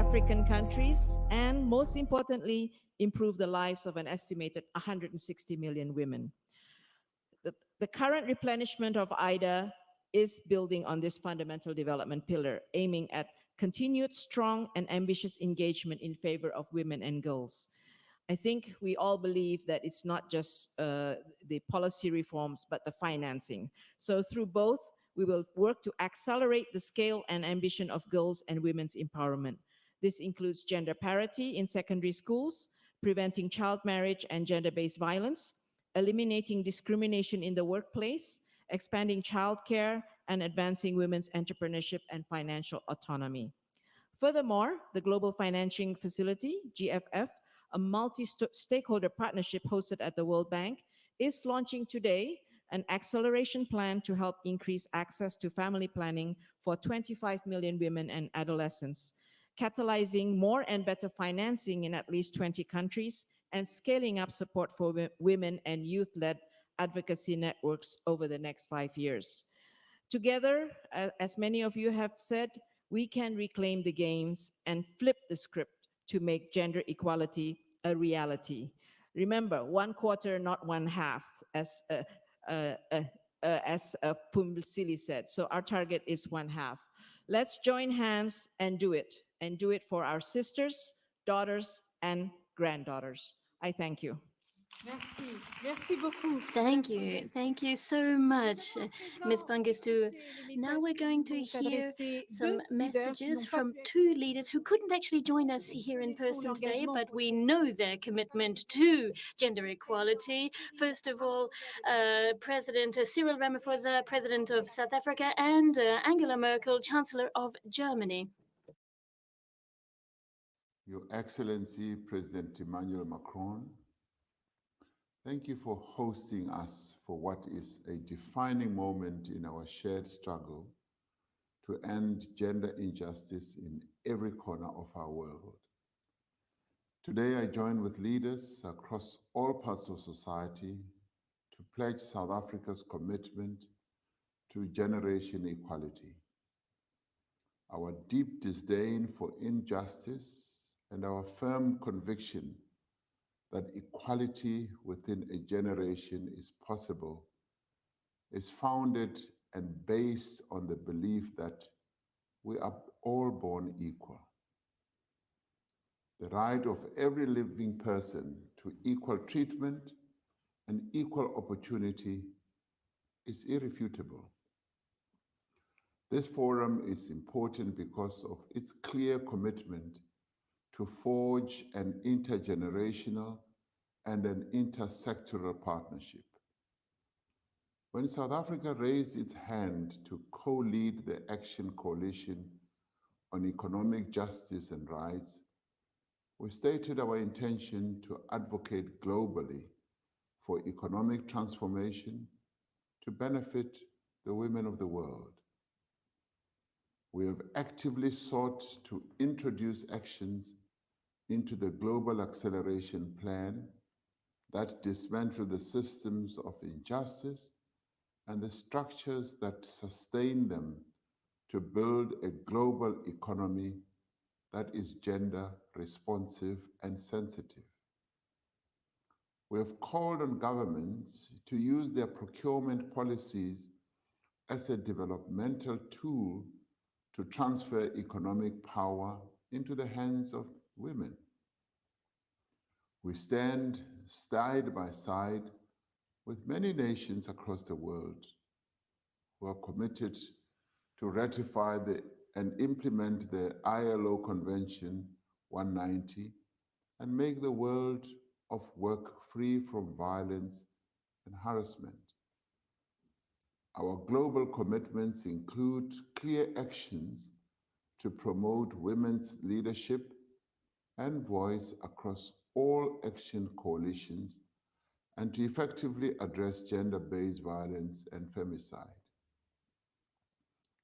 African countries, and most importantly, improve the lives of an estimated 160 million women. The current replenishment of IDA is building on this fundamental development pillar, aiming at continued strong and ambitious engagement in favor of women and girls. I think we all believe that it's not just the policy reforms, but the financing. So through both, we will work to accelerate the scale and ambition of girls and women's empowerment. This includes gender parity in secondary schools, preventing child marriage and gender-based violence, eliminating discrimination in the workplace, expanding childcare, and advancing women's entrepreneurship and financial autonomy. Furthermore, the Global Financing Facility, GFF, a multi-stakeholder partnership hosted at the World Bank, is launching today an acceleration plan to help increase access to family planning for 25 million women and adolescents, catalyzing more and better financing in at least 20 countries, and scaling up support for women and youth-led advocacy networks over the next 5 years. Together, as many of you have said, we can reclaim the gains and flip the script to make gender equality a reality. Remember, one quarter, not one half, as Pumsili said. So our target is one half. Let's join hands and do it for our sisters, daughters, and granddaughters. I thank you. Merci, merci beaucoup. Thank you so much, Ms. Pangestu. Now we're going to hear some messages from two leaders who couldn't actually join us here in person today, but we know their commitment to gender equality. First of all, President Cyril Ramaphosa, President of South Africa, and Angela Merkel, Chancellor of Germany. Your Excellency, President Emmanuel Macron, thank you for hosting us for what is a defining moment in our shared struggle to end gender injustice in every corner of our world. Today, I join with leaders across all parts of society to pledge South Africa's commitment to generation equality. Our deep disdain for injustice and our firm conviction that equality within a generation is possible is founded and based on the belief that we are all born equal. The right of every living person to equal treatment and equal opportunity is irrefutable. This forum is important because of its clear commitment to forge an intergenerational and an intersectoral partnership. When South Africa raised its hand to co-lead the Action Coalition on Economic Justice and Rights, we stated our intention to advocate globally for economic transformation to benefit the women of the world. We have actively sought to introduce actions into the Global Acceleration Plan that dismantle the systems of injustice and the structures that sustain them to build a global economy that is gender responsive and sensitive. We have called on governments to use their procurement policies as a developmental tool to transfer economic power into the hands of women. We stand side by side with many nations across the world who are committed to ratify and implement the ILO Convention 190 and make the world of work free from violence and harassment. Our global commitments include clear actions to promote women's leadership and voice across all action coalitions and to effectively address gender-based violence and femicide.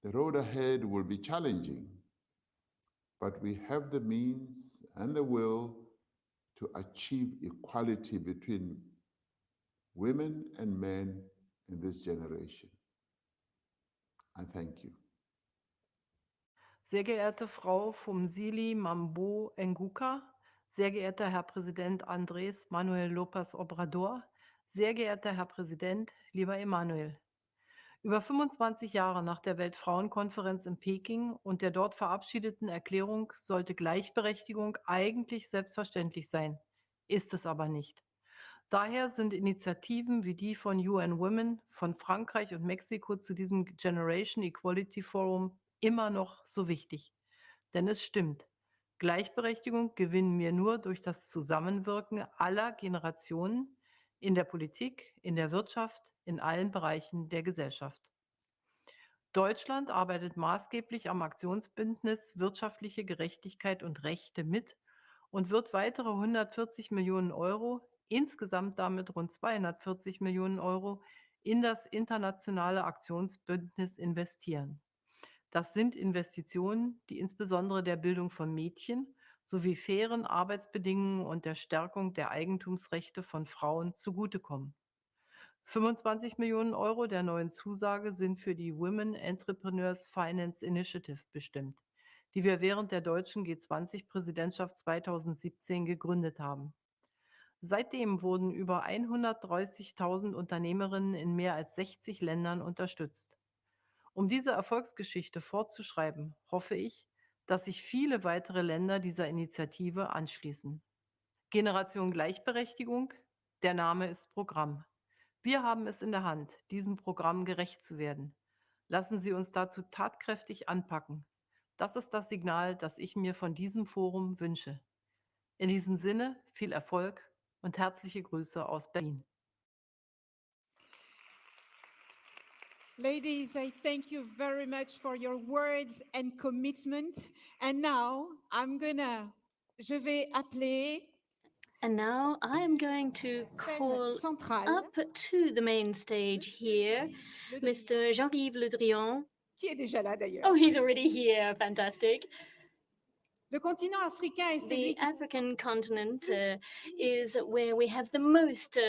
The road ahead will be challenging, but we have the means and the will to achieve equality between women and men in this generation. I thank you. Sehr geehrte Frau Fumzili Mambo Nguka, sehr geehrter Herr Präsident Andrés Manuel López Obrador, sehr geehrter Herr Präsident, lieber Emanuel. Über 25 Jahre nach der Weltfrauenkonferenz in Peking und der dort verabschiedeten Erklärung sollte Gleichberechtigung eigentlich selbstverständlich sein, ist es aber nicht. Daher sind Initiativen wie die von UN Women, von Frankreich und Mexiko zu diesem Generation Equality Forum immer noch so wichtig. Denn es stimmt, Gleichberechtigung gewinnen wir nur durch das Zusammenwirken aller Generationen in der Politik, in der Wirtschaft, in allen Bereichen der Gesellschaft. Deutschland arbeitet maßgeblich am Aktionsbündnis Wirtschaftliche Gerechtigkeit und Rechte mit und wird weitere 140 Millionen Euro, insgesamt damit rund 240 Millionen Euro, in das internationale Aktionsbündnis investieren. Das sind Investitionen, die insbesondere der Bildung von Mädchen sowie fairen Arbeitsbedingungen und der Stärkung der Eigentumsrechte von Frauen zugutekommen. 25 Millionen Euro der neuen Zusage sind für die Women Entrepreneurs Finance Initiative bestimmt, die wir während der deutschen G20-Präsidentschaft 2017 gegründet haben. Seitdem wurden über 130.000 Unternehmerinnen in mehr als 60 Ländern unterstützt. Um diese Erfolgsgeschichte fortzuschreiben, hoffe ich, dass sich viele weitere Länder dieser Initiative anschließen. Generation Gleichberechtigung, der Name ist Programm. Wir haben es in der Hand, diesem Programm gerecht zu werden. Lassen Sie uns dazu tatkräftig anpacken. Das ist das Signal, das ich mir von diesem Forum wünsche. In diesem Sinne viel Erfolg und herzliche Grüße aus Berlin. Ladies, I thank you very much for your words and commitment. And now je vais appeler And now I am going to call up to the main stage here Mr. Jean-Yves Le Drian. qui est déjà là d'ailleurs. Oh, he's already here. Fantastic. Le continent africain est celui The African continent is where we have the most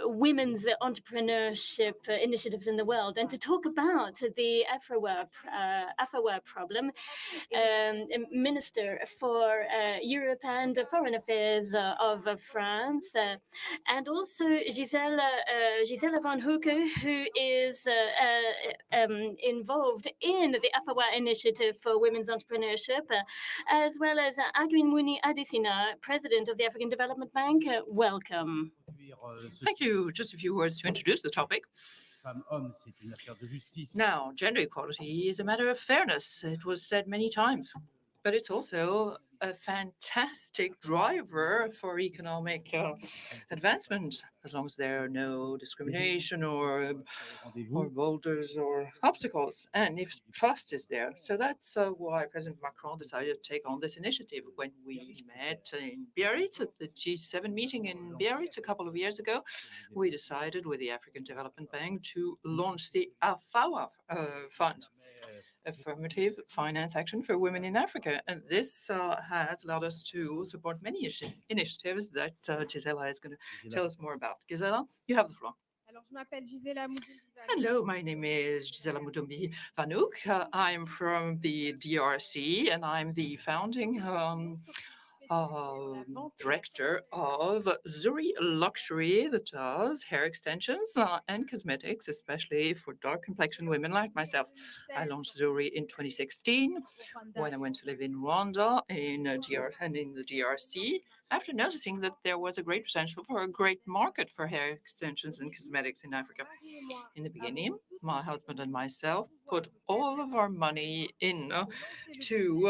women's entrepreneurship initiatives in the world. And to talk about the AFAWA problem, Minister for Europe and Foreign Affairs of France, and also Gisela van Hoeken, who is involved in the AFAWA initiative for women's entrepreneurship, as well as Aguin Muni Adesina, President of the African Development Bank. Welcome. Thank you. Just a few words to introduce the topic. Now, gender equality is a matter of fairness. It was said many times, but it's also a fantastic driver for economic advancement, as long as there are no discrimination or boulders or obstacles, and if trust is there. So that's why President Macron decided to take on this initiative. When we met in Biarritz at the G7 meeting in Biarritz a couple of years ago, we decided with the African Development Bank to launch the AFAWA Fund, Affirmative Finance Action for Women in Africa. And this has allowed us to support many initiatives that Gisela is going to tell us more about. Gisela, you have the floor. Hello, my name is Gisela Mudumbi Vanouk. I'm from the DRC, and I'm the founding director of Zuri Luxury, that does hair extensions and cosmetics, especially for dark complexion women like myself. I launched Zuri in 2016 when I went to live in Rwanda in the DRC, after noticing that there was a great potential for a great market for hair extensions and cosmetics in Africa. In the beginning, my husband and myself put all of our money in to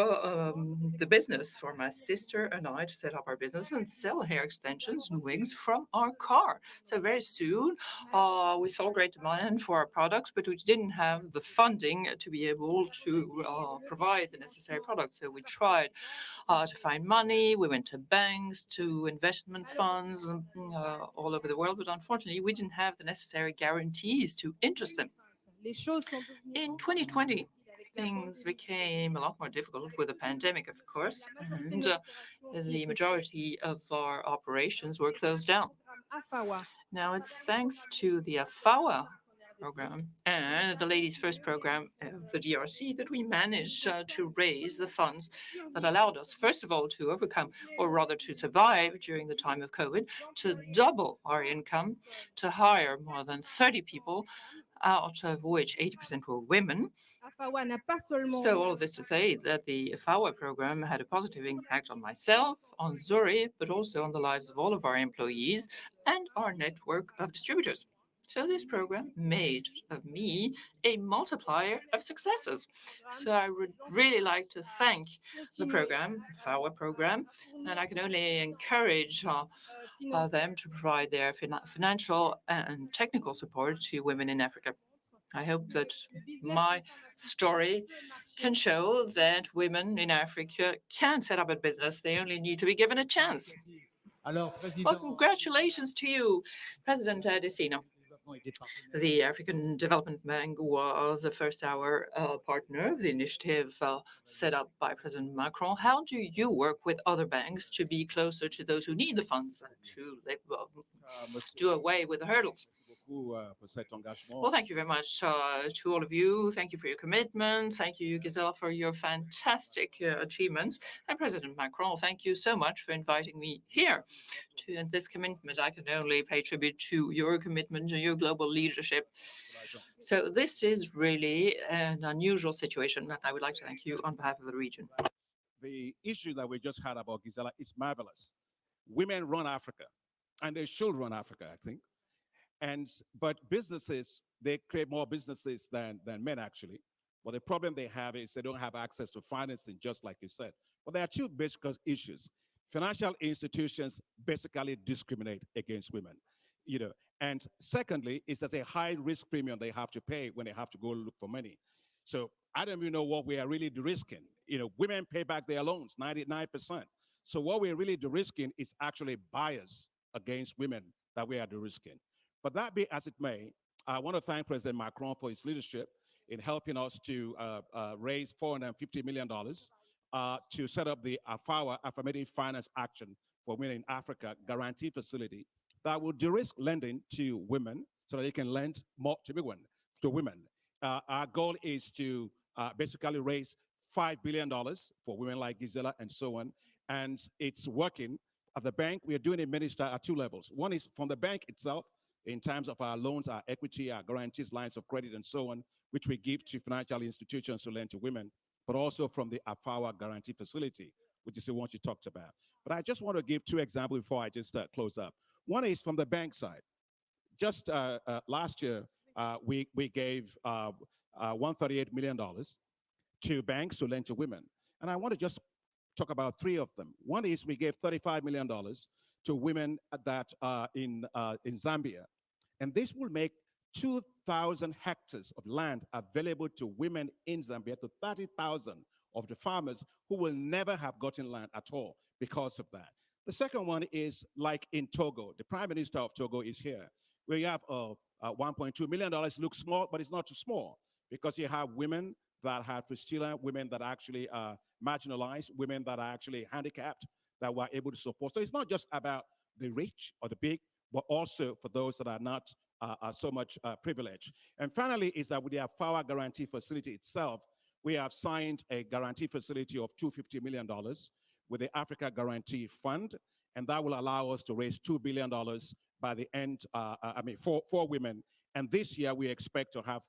the business for my sister and I to set up our business and sell hair extensions and wigs from our car. So very soon, we saw great demand for our products, but we didn't have the funding to be able to provide the necessary products. So we tried to find money. We went to banks, to investment funds all over the world, but unfortunately, we didn't have the necessary guarantees to interest them. In 2020, things became a lot more difficult with the pandemic, of course, and the majority of our operations were closed down. Now, it's thanks to the AFAWA program and the Ladies First program of the DRC that we managed to raise the funds that allowed us, first of all, to overcome, or rather to survive during the time of COVID, to double our income, to hire more than 30 people, out of which 80% were women. So all of this to say that the FOL program had a positive impact on myself, on Zuri, but also on the lives of all of our employees and our network of distributors. So this program made of me a multiplier of successes. So I would really like to thank the program, FOL program, and I can only encourage them to provide their financial and technical support to women in Africa. I hope that my story can show that women in Africa can set up a business. They only need to be given a chance. Well, congratulations to you, President Adesina. The African Development Bank was a first-hour partner of the initiative set up by President Macron. How do you work with other banks to be closer to those who need the funds and to do away with the hurdles? Well, thank you very much to all of you. Thank you for your commitment. Thank you, Gisela, for your fantastic achievements. And President Macron, thank you so much for inviting me here to this commitment. I can only pay tribute to your commitment and your global leadership. So this is really an unusual situation, and I would like to thank you on behalf of the region. The issue that we just had about Gisela is marvelous. Women run Africa, and they should run Africa, I think. But businesses, they create more businesses than men actually. But the problem they have is they don't have access to financing, just like you said. But there are two basic issues. Financial institutions basically discriminate against women, And secondly, is that a high risk premium they have to pay when they have to go look for money. So I don't even know what we are really risking. Women pay back their loans, 99%. So what we're really risking is actually bias against women that we are risking. But that be as it may, I want to thank President Macron for his leadership in helping us to raise $450 million to set up the AFAWA, Affirmative Finance Action for Women in Africa guarantee facility that will de-risk lending to women so that they can lend more to women. Our goal is to basically raise $5 billion for women like Gisela and so on. And it's working. At the bank, we are doing it, Minister, at two levels. One is from the bank itself, in terms of our loans, our equity, our guarantees, lines of credit, and so on, which we give to financial institutions to lend to women, but also from the AFAWA guarantee facility, which is the one you talked about. But I just want to give two examples before I just close up. One is from the bank side. Just last year, we gave $138 million to banks to lend to women. And I want to just talk about three of them. One is we gave $35 million to women that are in Zambia. And this will make 2,000 hectares of land available to women in Zambia, to 30,000 of the farmers who will never have gotten land at all because of that. The second one is like in Togo. The Prime Minister of Togo is here, where you have $1.2 million. Looks small, but it's not too small because you have women that have fistula, women that actually are marginalized, women that are actually handicapped, that were able to support. So it's not just about the rich or the big, but also for those that are not so much privileged. And finally, is that with the AFAWA guarantee facility itself, we have signed a guarantee facility of $250 million with the Africa Guarantee Fund, and that will allow us to raise $2 billion by the end, for women. And this year, we expect to have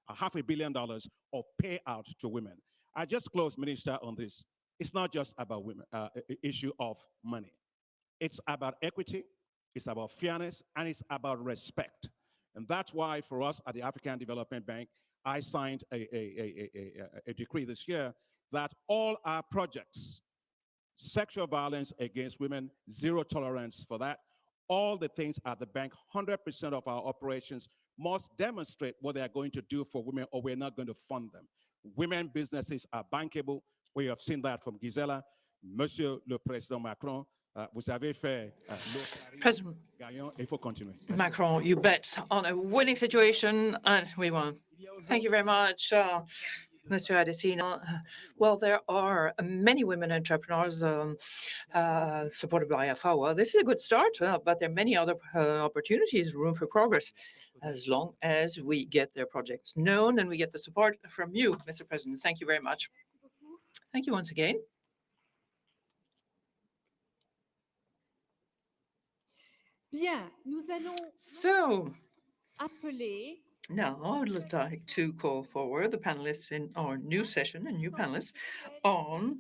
$500 million of payout to women. I just close, Minister, on this. It's not just about women, issue of money. It's about equity, it's about fairness, and it's about respect. And that's why for us at the African Development Bank, I signed a decree this year that all our projects, sexual violence against women, zero tolerance for that, all the things at the bank, 100% of our operations must demonstrate what they are going to do for women, or we're not going to fund them. Women businesses are bankable. We have seen that from Gisela. Monsieur le Président Macron, vous avez fait President gagnant, il faut continuer. Macron, you bet on a winning situation, and we won. Thank you very much. Mr. Adesina, well, there are many women entrepreneurs supported by FOL. This is a good start, but there are many other opportunities, room for progress, as long as we get their projects known and we get the support from you, Mr. President. Thank you very much. Thank you once again. Bien, nous allons So, appeler now I would like to call forward the panelists in our new session, and new panelists on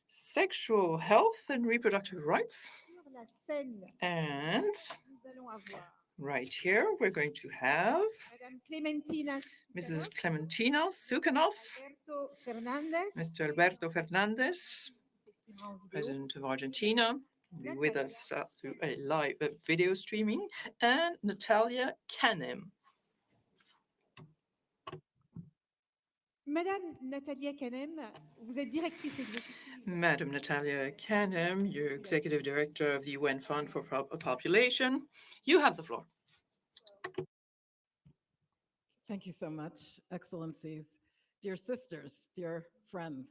sexual health and reproductive rights. sur la scène. And Nous allons avoir right here, we're going to have Madame Clementina Mrs. Clementina Sukanoff, Alberto Fernandez, Mr. Alberto Fernandez, qui s'exprimera en vidéo, President of Argentina, will be with us through a live video streaming, and Natalia Canem. Madame Natalia Canem, vous êtes directrice exécutive. Madam Natalia Canem, you're Executive Director of the UN Fund for Population. You have the floor. Thank you so much, Excellencies, dear sisters, dear friends.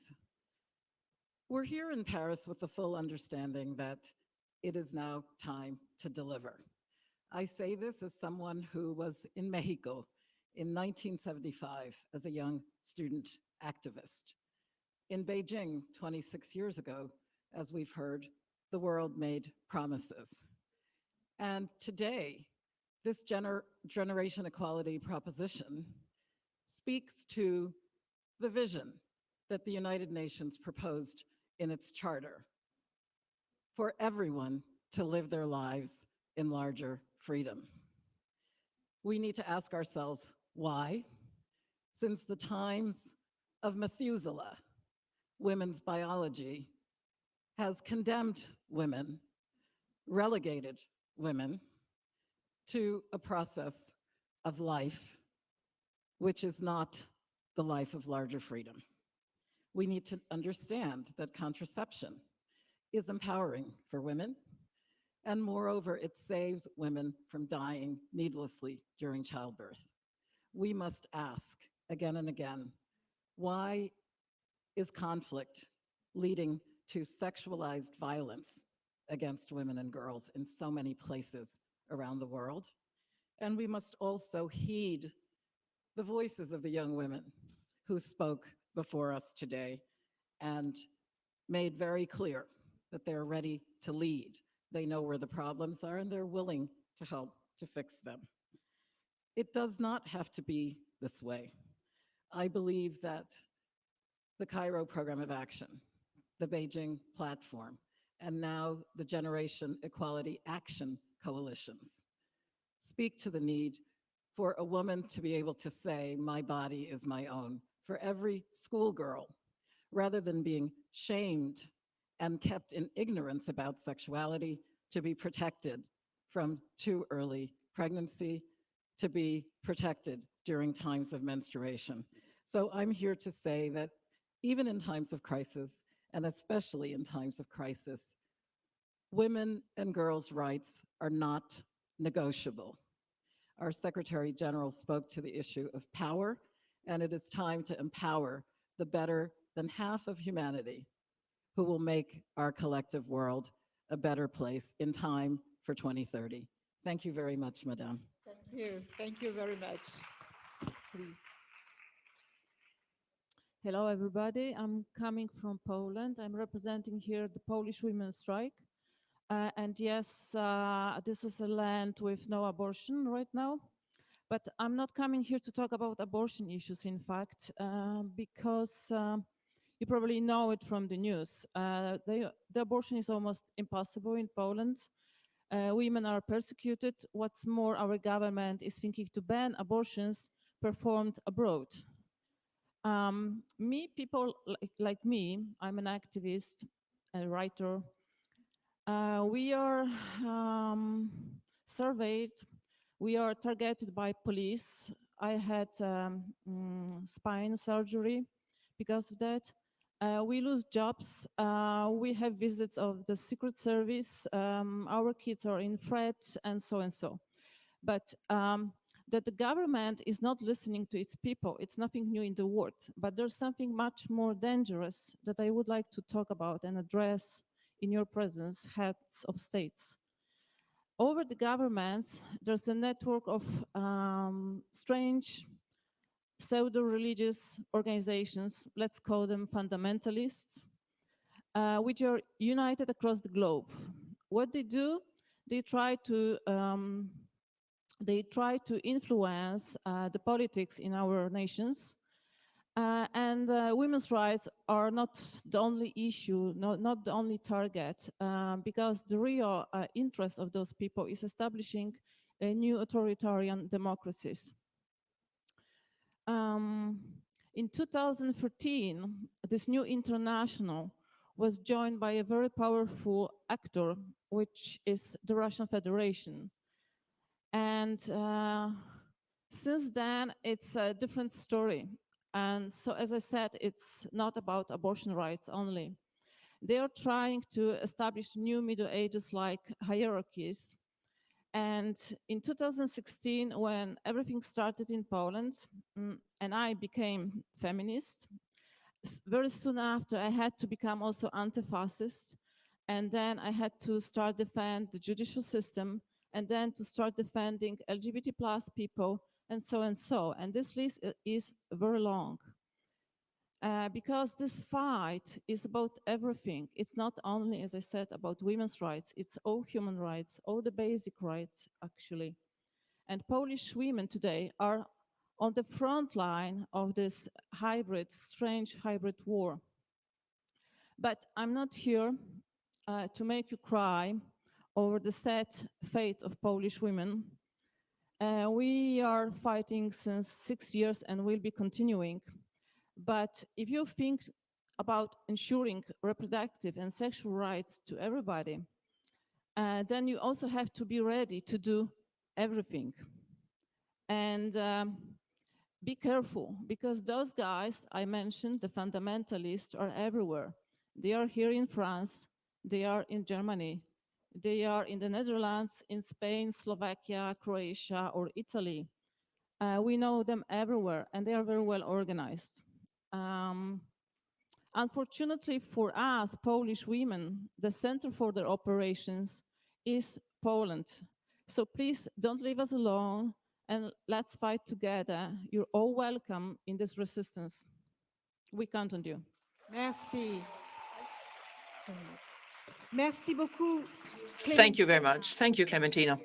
We're here in Paris with the full understanding that it is now time to deliver. I say this as someone who was in Mexico in 1975 as a young student activist. In Beijing 26 years ago, as we've heard, the world made promises. And today, this generation equality proposition speaks to the vision that the United Nations proposed in its charter for everyone to live their lives in larger freedom. We need to ask ourselves why. Since the times of Methuselah, women's biology has condemned women, relegated women to a process of life which is not the life of larger freedom. We need to understand that contraception is empowering for women, and moreover, it saves women from dying needlessly during childbirth. We must ask again and again, why is conflict leading to sexualized violence against women and girls in so many places around the world? And we must also heed the voices of the young women who spoke before us today and made very clear that they're ready to lead. They know where the problems are and they're willing to help to fix them. It does not have to be this way. I believe that the Cairo Program of Action, the Beijing Platform, and now the Generation Equality Action Coalitions speak to the need for a woman to be able to say, my body is my own, for every schoolgirl, rather than being shamed and kept in ignorance about sexuality, to be protected from too early pregnancy, to be protected during times of menstruation. So I'm here to say that even in times of crisis, and especially in times of crisis, women and girls' rights are not negotiable. Our Secretary General spoke to the issue of power, and it is time to empower the better than half of humanity who will make our collective world a better place in time for 2030. Thank you very much, Madame. Thank you very much. Please. Hello, everybody. I'm coming from Poland. I'm representing here the Polish women's strike. And yes, this is a land with no abortion right now. But I'm not coming here to talk about abortion issues, in fact, because you probably know it from the news. The abortion is almost impossible in Poland. Women are persecuted. What's more, our government is thinking to ban abortions performed abroad. People like me, I'm an activist, a writer. We are surveyed. We are targeted by police. I had spine surgery because of that. We lose jobs. We have visits of the Secret Service. Our kids are in threat, and so and so. But that the government is not listening to its people. It's nothing new in the world, but there's something much more dangerous that I would like to talk about and address in your presence, heads of states. Over the governments, there's a network of strange pseudo-religious organizations, let's call them fundamentalists, which are united across the globe. What they do, they try to influence the politics in our nations. And women's rights are not the only issue, not the only target, because the real interest of those people is establishing new authoritarian democracies. In 2013, this new international was joined by a very powerful actor, which is the Russian Federation. And since then, it's a different story. And so, as I said, it's not about abortion rights only. They are trying to establish new Middle Ages-like hierarchies. And in 2016, when everything started in Poland, and I became feminist, very soon after, I had to become also anti-fascist. And then I had to start defend the judicial system, and then to start defending LGBT plus people, and so and so. And this list is very long. Because this fight is about everything. It's not only, as I said, about women's rights, it's all human rights, all the basic rights, actually. And Polish women today are on the front line of this strange hybrid war. But I'm not here to make you cry over the sad fate of Polish women. We are fighting since 6 years and will be continuing. But if you think about ensuring reproductive and sexual rights to everybody, then you also have to be ready to do everything. And be careful, because those guys I mentioned, the fundamentalists, are everywhere. They are here in France, they are in Germany, they are in the Netherlands, in Spain, Slovakia, Croatia, or Italy. We know them everywhere, and they are very well organized. Unfortunately for us, Polish women, the center for their operations is Poland. So please don't leave us alone, and let's fight together. You're all welcome in this resistance. We count on you. Merci. Merci beaucoup. Thank you very much. Thank you, Clementina.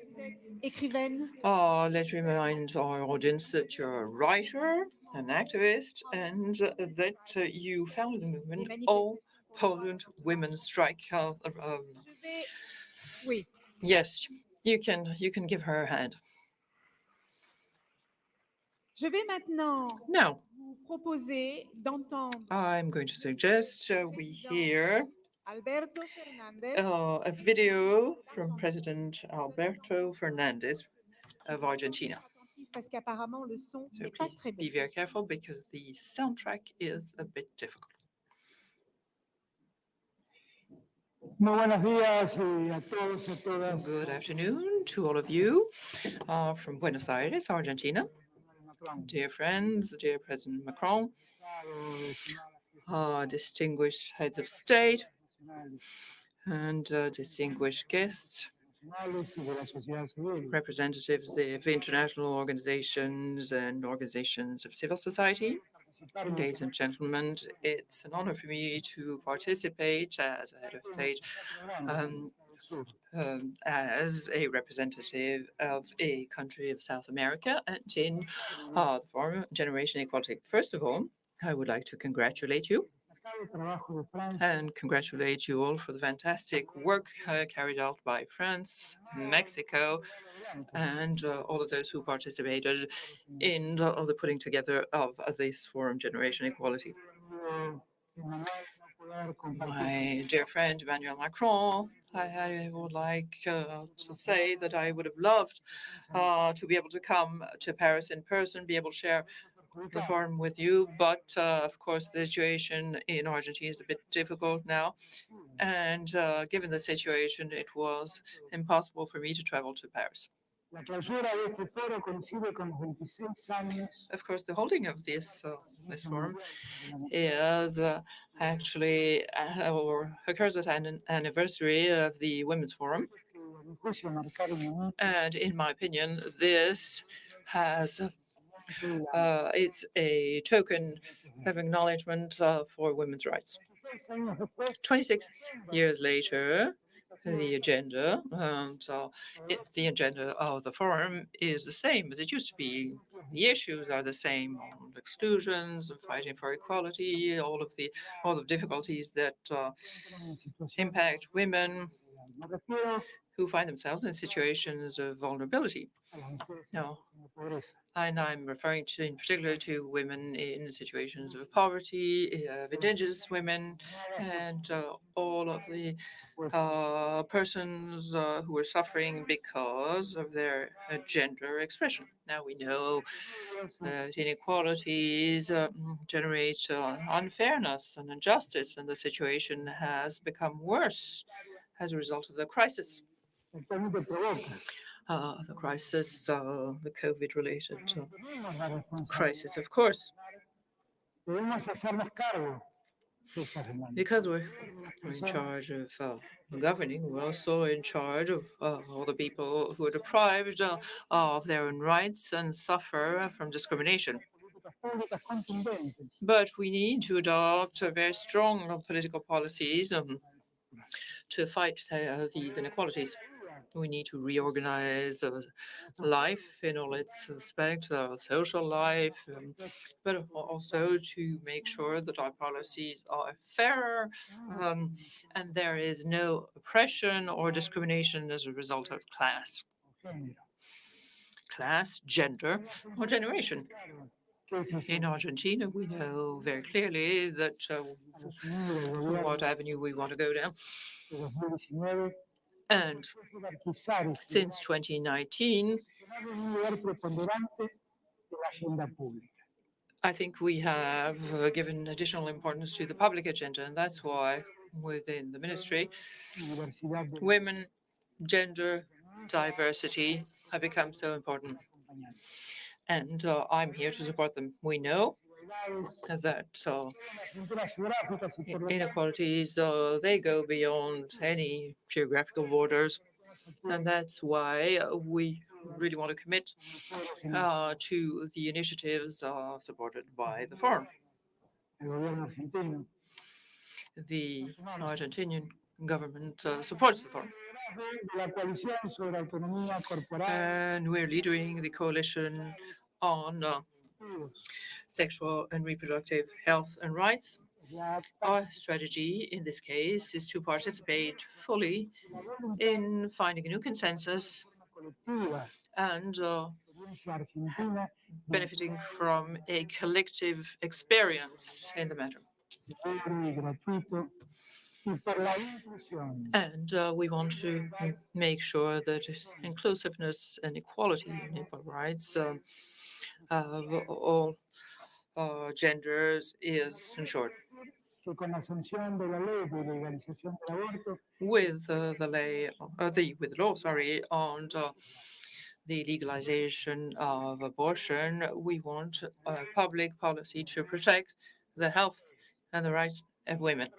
Écrivaine. Let's remind our audience that you're a writer, an activist, and that you founded the movement All Poland Women's Strike. Oui. Yes, you can give her a hand. Je vais maintenant Now, vous proposer d'entendre I'm going to suggest we hear Alberto Fernández. a video from President Alberto Fernandez of Argentina. Parce qu'apparemment le son So n'est pas please très bon. be very careful because the soundtrack is a bit difficult. Good afternoon to all of you from Buenos Aires, Argentina. Dear friends, dear President Macron, distinguished heads of state, and distinguished guests, representatives of international organizations and organizations of civil society. Ladies and gentlemen, it's an honor for me to participate as a head of state, as a representative of a country of South America and in the Forum Generation Equality. First of all, I would like to congratulate you and congratulate you all for the fantastic work carried out by France, Mexico, and all of those who participated in the putting together of this Forum Generation Equality. My dear friend Emmanuel Macron, I would like to say that I would have loved to be able to come to Paris in person, be able to share the forum with you, but of course the situation in Argentina is a bit difficult now, and given the situation, it was impossible for me to travel to Paris. Of course, the holding of this forum is actually or occurs at an anniversary of the Women's Forum. And in my opinion, this has it's a token of acknowledgement for women's rights. 26 years later, the agenda, the agenda of the forum is the same as it used to be. The issues are the same: exclusions and fighting for equality, all the difficulties that impact women who find themselves in situations of vulnerability. No. And I'm referring to, in particular, to women in situations of poverty, of indigenous women, and all of the persons who are suffering because of their gender expression. Now we know that inequalities generate unfairness and injustice, and the situation has become worse as a result of the crisis. The crisis, the COVID-related crisis, of course. Because we're in charge of governing, we're also in charge of all the people who are deprived of their own rights and suffer from discrimination. But we need to adopt very strong political policies to fight these inequalities. We need to reorganize life in all its aspects, social life, but also to make sure that our policies are fairer and there is no oppression or discrimination as a result of class, gender, or generation. In Argentina, we know very clearly that what avenue we want to go down. And since 2019, I think we have given additional importance to the public agenda, and that's why within the ministry, women, gender, diversity have become so important. And I'm here to support them. We know that inequalities, they go beyond any geographical borders. And that's why we really want to commit to the initiatives supported by the forum. The Argentinian government supports the forum. And we're leading the coalition on sexual and reproductive health and rights. Our strategy in this case is to participate fully in finding a new consensus and benefiting from a collective experience in the matter. And we want to make sure that inclusiveness and equality and equal rights of all genders is ensured. With the law, on the legalization of abortion, we want a public policy to protect the health and the rights of women.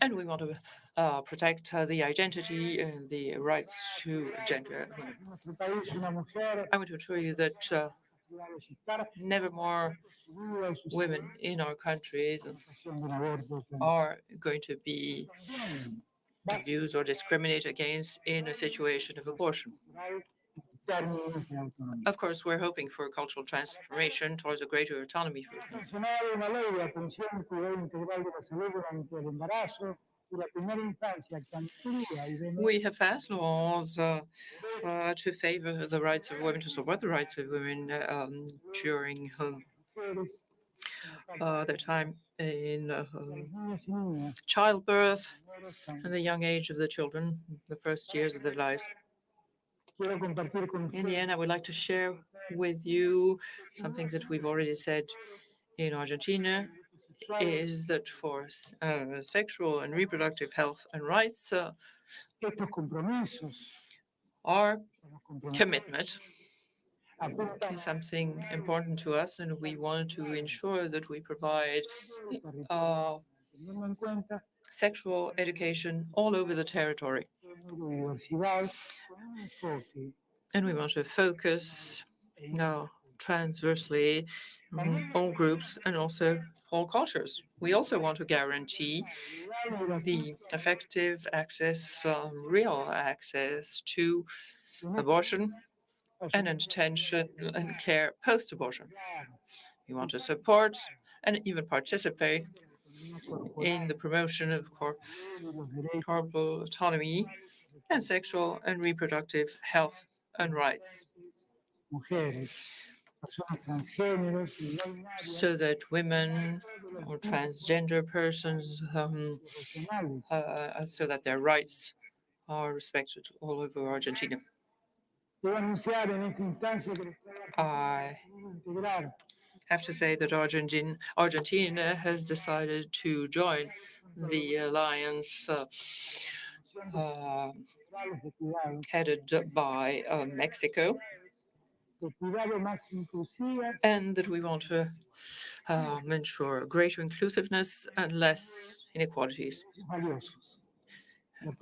And we want to protect the identity and the rights to gender. I want to assure you that never more women in our countries are going to be abused or discriminated against in a situation of abortion. Of course, we're hoping for cultural transformation towards a greater autonomy for women. We have passed laws to favor the rights of women, to support the rights of women during their time in childbirth and the young age of the children, the first years of their lives. In the end, I would like to share with you something that we've already said in Argentina is that for sexual and reproductive health and rights, our commitment is something important to us, and we want to ensure that we provide sexual education all over the territory. And we want to focus transversely all groups and also all cultures. We also want to guarantee the effective access, real access to abortion and attention and care post-abortion. We want to support and even participate in the promotion of corporal autonomy and sexual and reproductive health and rights, so that women or transgender persons, so that their rights are respected all over Argentina. I have to say that Argentina has decided to join the alliance headed by Mexico, and that we want to ensure greater inclusiveness and less inequalities. And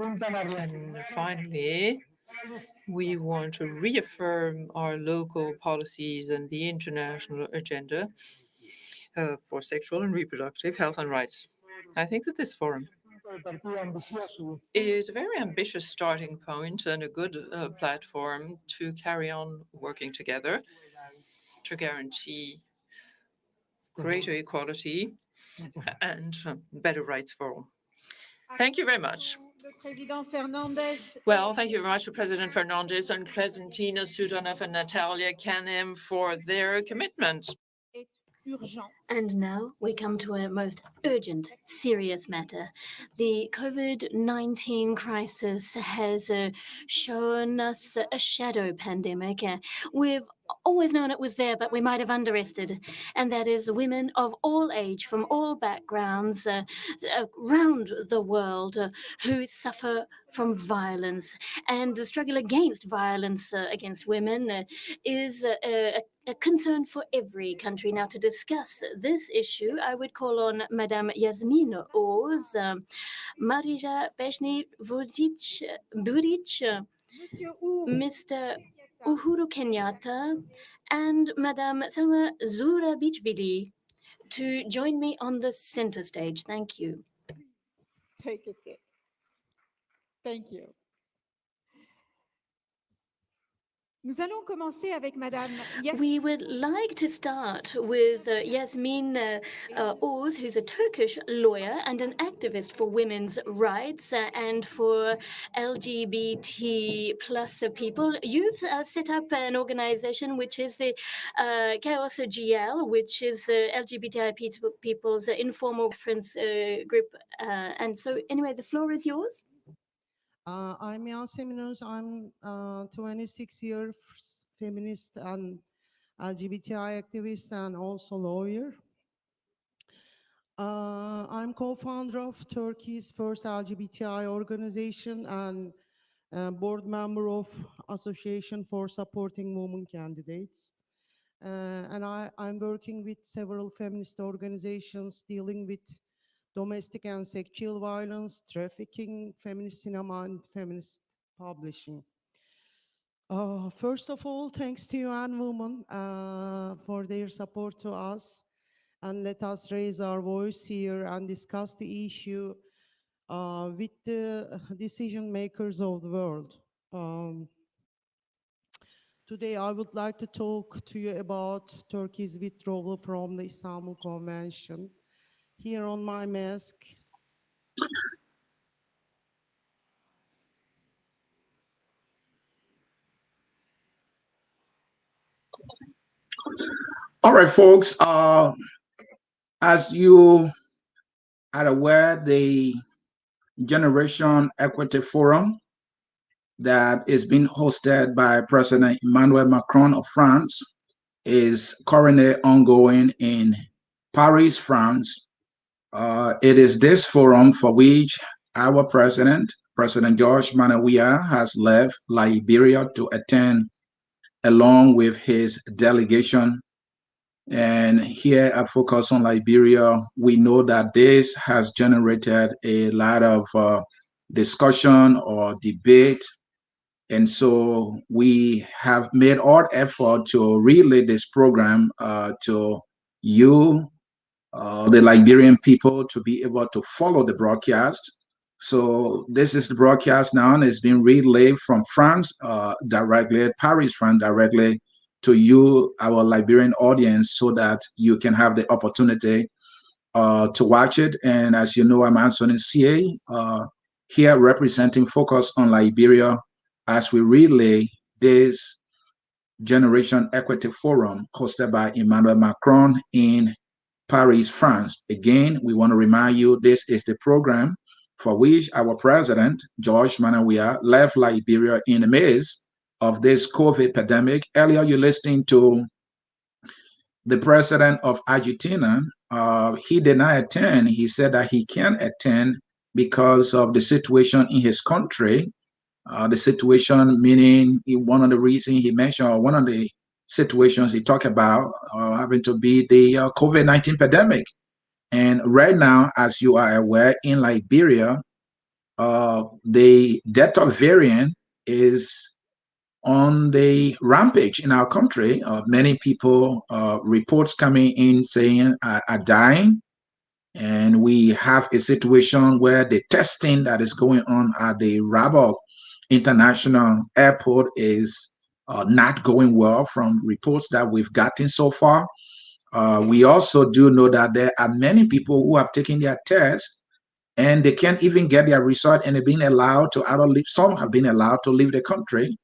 finally, we want to reaffirm our local policies and the international agenda for sexual and reproductive health and rights. I think that this forum is a very ambitious starting point and a good platform to carry on working together to guarantee greater equality and better rights for all. Thank you very much. Well, thank you very much to President Fernandez and Presentina Sudanov and Natalia Kanem for their commitment. And now we come to a most urgent, serious matter. The COVID-19 crisis has shown us a shadow pandemic. We've always known it was there, but we might have underestimated it. And that is women of all age, from all backgrounds, around the world, who suffer from violence. And the struggle against violence against women is a concern for every country. Now, to discuss this issue, I would call on Madame Yasmin Oz, Marija Peshni Buric, Mr. Uhuru Kenyatta, and Madame Selma Zurabichvili to join me on the center stage. Thank you. Take a seat. Thank you. Nous allons commencer avec Madame Yasmin. We would like to start with Yasmin Oz, who's a Turkish lawyer and an activist for women's rights and for LGBT plus people. You've set up an organization which is the Chaos GL, which is the LGBTI people's informal reference group. And so anyway, the floor is yours. I'm Yasemin Öz. I'm 26 years feminist and LGBTI activist and also lawyer. I'm co-founder of Turkey's first LGBTI organization and board member of Association for Supporting Women Candidates. And I'm working with several feminist organizations dealing with domestic and sexual violence, trafficking, feminist cinema, and feminist publishing. First of all, thanks to UN Women for their support to us, and let us raise our voice here and discuss the issue with the decision makers of the world. Today, I would like to talk to you about Turkey's withdrawal from the Istanbul Convention. Here on my mask. All right, folks. As you are aware, the Generation Equity Forum that is being hosted by President Emmanuel Macron of France is currently ongoing in Paris, France. It is this forum for which our president, President George Weah, has left Liberia to attend along with his delegation. And here I focus on Liberia. We know that this has generated a lot of discussion or debate. And so we have made all effort to relay this program to you, the Liberian people, to be able to follow the broadcast. So this is the broadcast now, and it's been relayed from France directly, Paris, France directly to you, our Liberian audience, so that you can have the opportunity to watch it. And as you know, I'm Anthony CA, here representing Focus on Liberia as we relay this Generation Equity Forum hosted by Emmanuel Macron in Paris, France. Again, we want to remind you this is the program for which our president, George Weah, left Liberia in the midst of this COVID pandemic. Earlier, you listening to the president of Argentina. He did not attend. He said that he can't attend because of the situation in his country. The situation, meaning one of the reasons he mentioned, or one of the situations he talked about, having to be the COVID-19 pandemic. And right now, as you are aware, in Liberia, the Delta variant is on the rampage in our country. Many people, reports coming in saying are dying. And we have a situation where the testing that is going on at the Rabat International Airport is not going well from reports that we've gotten so far. We also do know that there are many people who have taken their test and they can't even get their result, and they've been allowed to either leave. Some have been allowed to leave the country.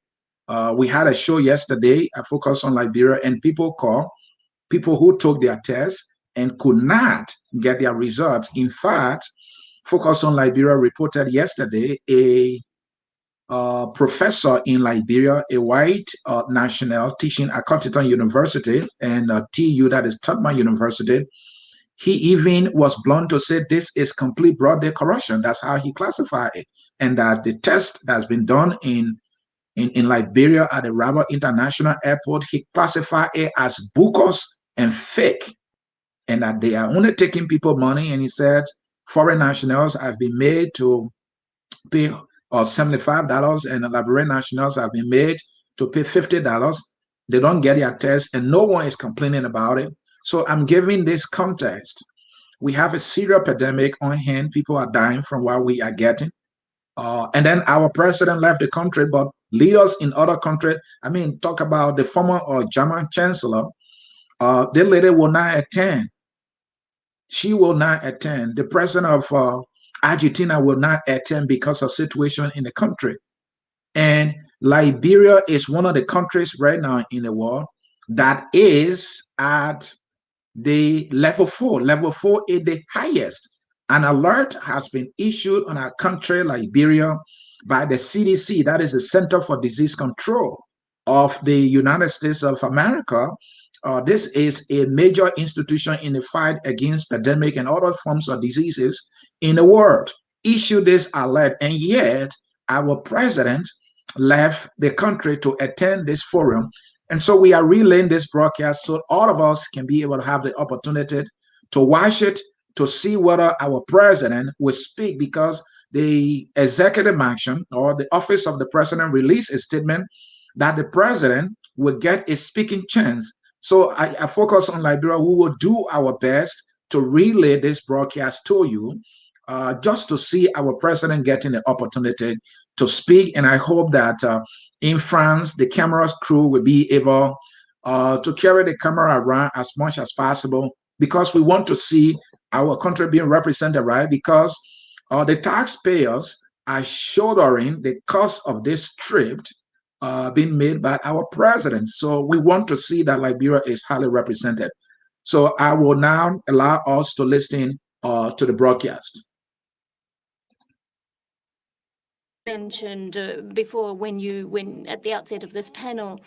We had a show yesterday, a Focus on Liberia, and people who took their test and could not get their results. In fact, Focus on Liberia reported yesterday a professor in Liberia, a white national teaching at Cotton University and TU, that is Tubman University. He even was blunt to say this is complete broad day corruption. That's how he classified it. And that the test that's been done in Liberia at the Rabat International Airport, he classified it as bogus and fake, and that they are only taking people money. And he said foreign nationals have been made to pay $75, and Liberian nationals have been made to pay $50. They don't get their test, and no one is complaining about it. So I'm giving this context. We have a serious pandemic on hand. People are dying from what we are getting. And then our president left the country, but leaders in other countries, I mean, talk about the former German chancellor, the lady will not attend. She will not attend. The president of Argentina will not attend because of situation in the country. And Liberia is one of the countries right now in the world that is at the level 4. Level 4 is the highest. An alert has been issued on our country, Liberia, by the CDC, that is the Center for Disease Control of the United States of America. This is a major institution in the fight against pandemic and other forms of diseases in the world. Issued this alert, and yet our president left the country to attend this forum. And so we are relaying this broadcast so all of us can be able to have the opportunity to watch it, to see whether our president will speak, because the executive action or the office of the president released a statement that the president will get a speaking chance. So I focus on Liberia. We will do our best to relay this broadcast to you, just to see our president getting the opportunity to speak. And I hope that in France, the camera's crew will be able to carry the camera around as much as possible, because we want to see our country being represented, right? Because the taxpayers are shouldering the cost of this trip being made by our president. So we want to see that Liberia is highly represented. So I will now allow us to listen to the broadcast. mentioned before when at the outset of this panel,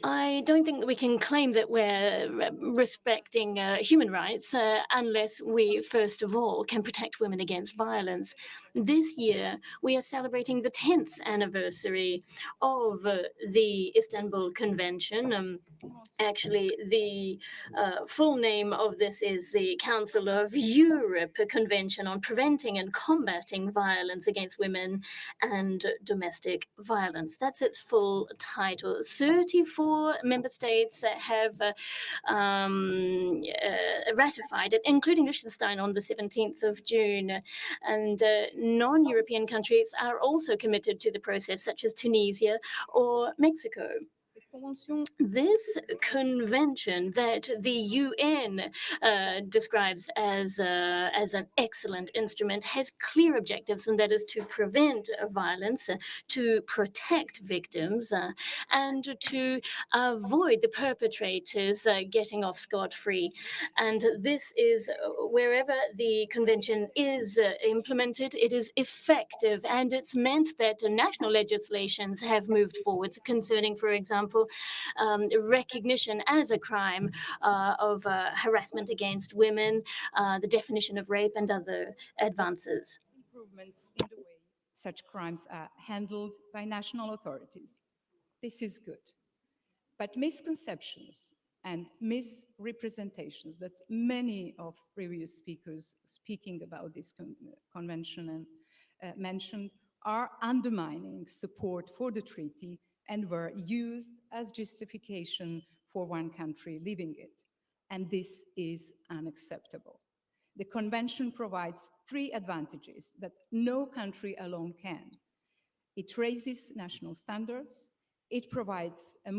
I don't think that we can claim that we're respecting human rights unless we, first of all, can protect women against violence. This year, we are celebrating the 10th anniversary of the Istanbul Convention. Actually, the full name of this is the Council of Europe Convention on Preventing and Combating Violence Against Women and Domestic Violence. That's its full title. 34 member states have ratified it, including Liechtenstein on the 17th of June. And non-European countries are also committed to the process, such as Tunisia or Mexico. This convention that the UN describes as an excellent instrument has clear objectives, and that is to prevent violence, to protect victims, and to avoid the perpetrators getting off scot-free. And this is wherever the convention is implemented, it is effective, and it's meant that national legislations have moved forwards concerning, for example, recognition as a crime of harassment against women, the definition of rape, and other advances. Improvements in the way such crimes are handled by national authorities. This is good. But misconceptions and misrepresentations that many of previous speakers speaking about this convention mentioned are undermining support for the treaty and were used as justification for one country leaving it. And this is unacceptable. The convention provides 3 advantages that no country alone can. It raises national standards, it provides a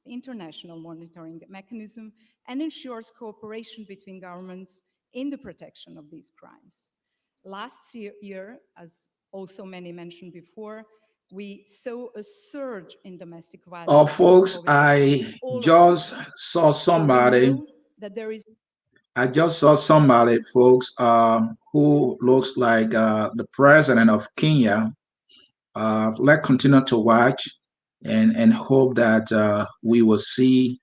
international monitoring mechanism, and ensures cooperation between governments in the protection of these crimes. Last year, as also many mentioned before, we saw a surge in domestic violence. Folks, I just saw somebody. Folks, who looks like the president of Kenya. Let's continue to watch and hope that we will see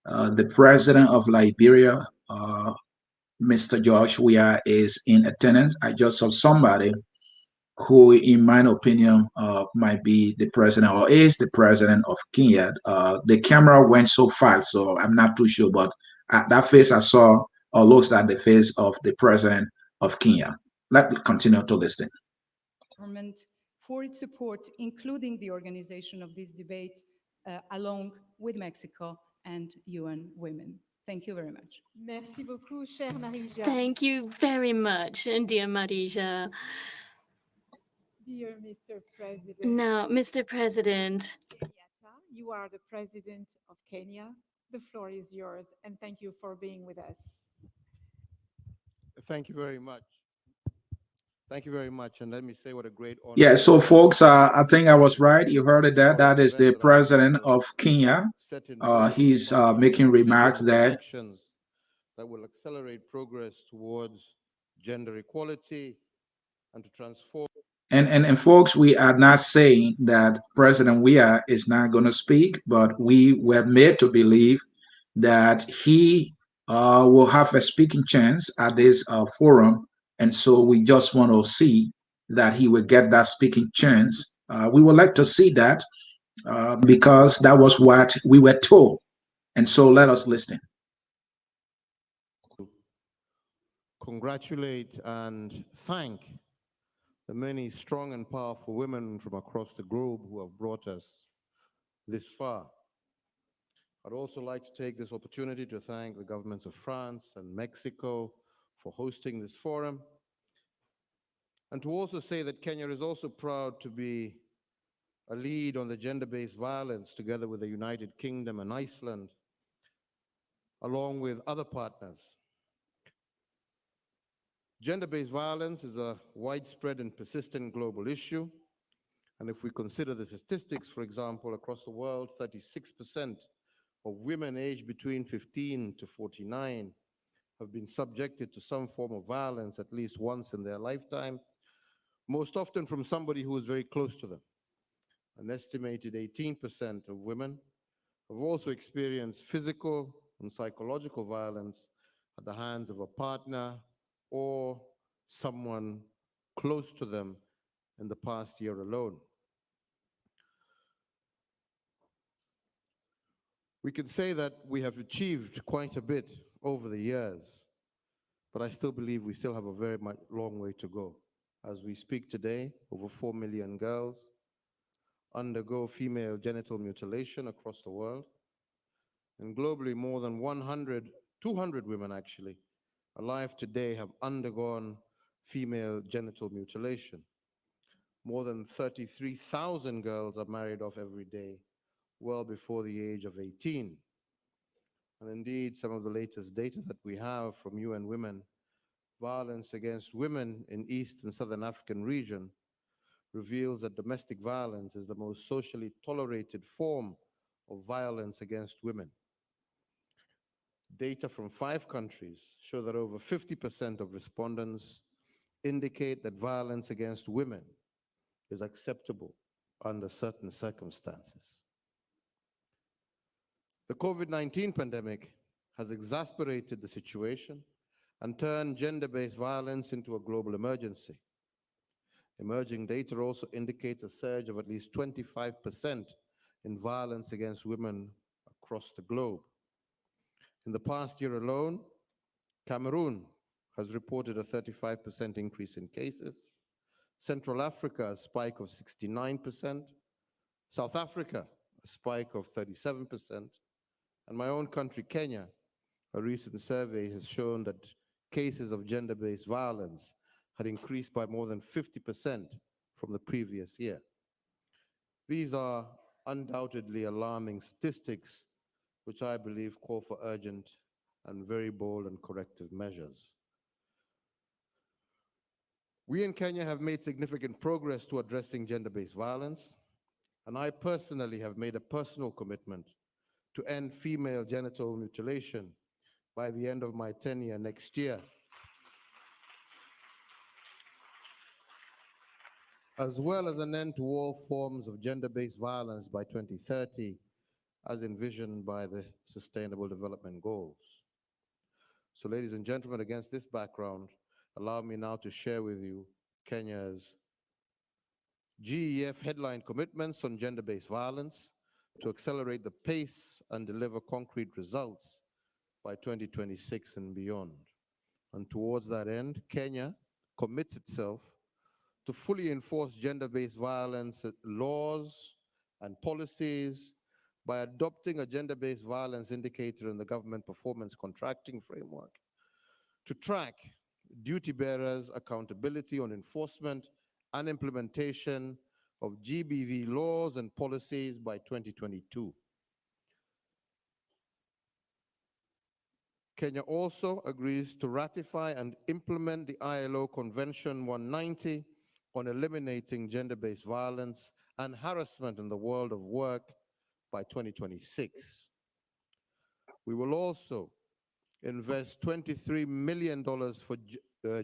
the president of Liberia, Mr. George Weah, is in attendance. I just saw somebody who, in my opinion, might be the president or is the president of Kenya. The camera went so fast, so I'm not too sure, but that face I saw looks like the face of the president of Kenya. Let's continue to listen. Government for its support, including the organization of this debate, along with Mexico and UN Women. Thank you very much. Merci beaucoup, chère Marija. Thank you very much, dear Marija. Dear Mr. President. Now, Mr. President. You are the president of Kenya. The floor is yours, and thank you for being with us. Thank you very much. Thank you very much, and let me say what a great honor. Yeah, so folks, I think I was right. You heard it there. That is the president of Kenya. He's making remarks there. That will accelerate progress towards gender equality and to transform. And folks, we are not saying that President Weah is not going to speak, but we were made to believe that he will have a speaking chance at this forum. And so we just want to see that he will get that speaking chance. We would like to see that because that was what we were told. And so let us listen. Congratulate and thank the many strong and powerful women from across the globe who have brought us this far. I'd also like to take this opportunity to thank the governments of France and Mexico for hosting this forum, and to also say that Kenya is also proud to be a lead on the gender-based violence together with the United Kingdom and Iceland, along with other partners. Gender-based violence is a widespread and persistent global issue. And if we consider the statistics, for example, across the world, 36% of women aged between 15 to 49 have been subjected to some form of violence at least once in their lifetime. most often from somebody who is very close to them. An estimated 18% of women have also experienced physical and psychological violence at the hands of a partner or someone close to them in the past year alone. We can say that we have achieved quite a bit over the years, but I still believe we still have a very long way to go. As we speak today, over 4 million girls undergo female genital mutilation across the world. And globally, more than 200 women actually, alive today have undergone female genital mutilation. More than 33,000 girls are married off every day, well before the age of 18. And indeed, some of the latest data that we have from UN Women, violence against women in East and Southern African region reveals that domestic violence is the most socially tolerated form of violence against women. Data from 5 countries show that over 50% of respondents indicate that violence against women is acceptable under certain circumstances. The COVID-19 pandemic has exacerbated the situation and turned gender-based violence into a global emergency. Emerging data also indicates a surge of at least 25% in violence against women across the globe. In the past year alone, Cameroon has reported a 35% increase in cases, Central Africa a spike of 69%, South Africa a spike of 37%, and my own country, Kenya, a recent survey has shown that cases of gender-based violence had increased by more than 50% from the previous year. These are undoubtedly alarming statistics, which I believe call for urgent and very bold and corrective measures. We in Kenya have made significant progress to addressing gender-based violence, and I personally have made a personal commitment to end female genital mutilation by the end of my tenure next year, as well as an end to all forms of gender-based violence by 2030, as envisioned by the Sustainable Development Goals. So, ladies and gentlemen, against this background, allow me now to share with you Kenya's GEF headline commitments on gender-based violence to accelerate the pace and deliver concrete results by 2026 and beyond. And towards that end, Kenya commits itself to fully enforce gender-based violence laws and policies by adopting a gender-based violence indicator in the government performance contracting framework to track duty bearers' accountability on enforcement and implementation of GBV laws and policies by 2022. Kenya also agrees to ratify and implement the ILO Convention 190 on eliminating gender-based violence and harassment in the world of work by 2026. We will also invest $23 million for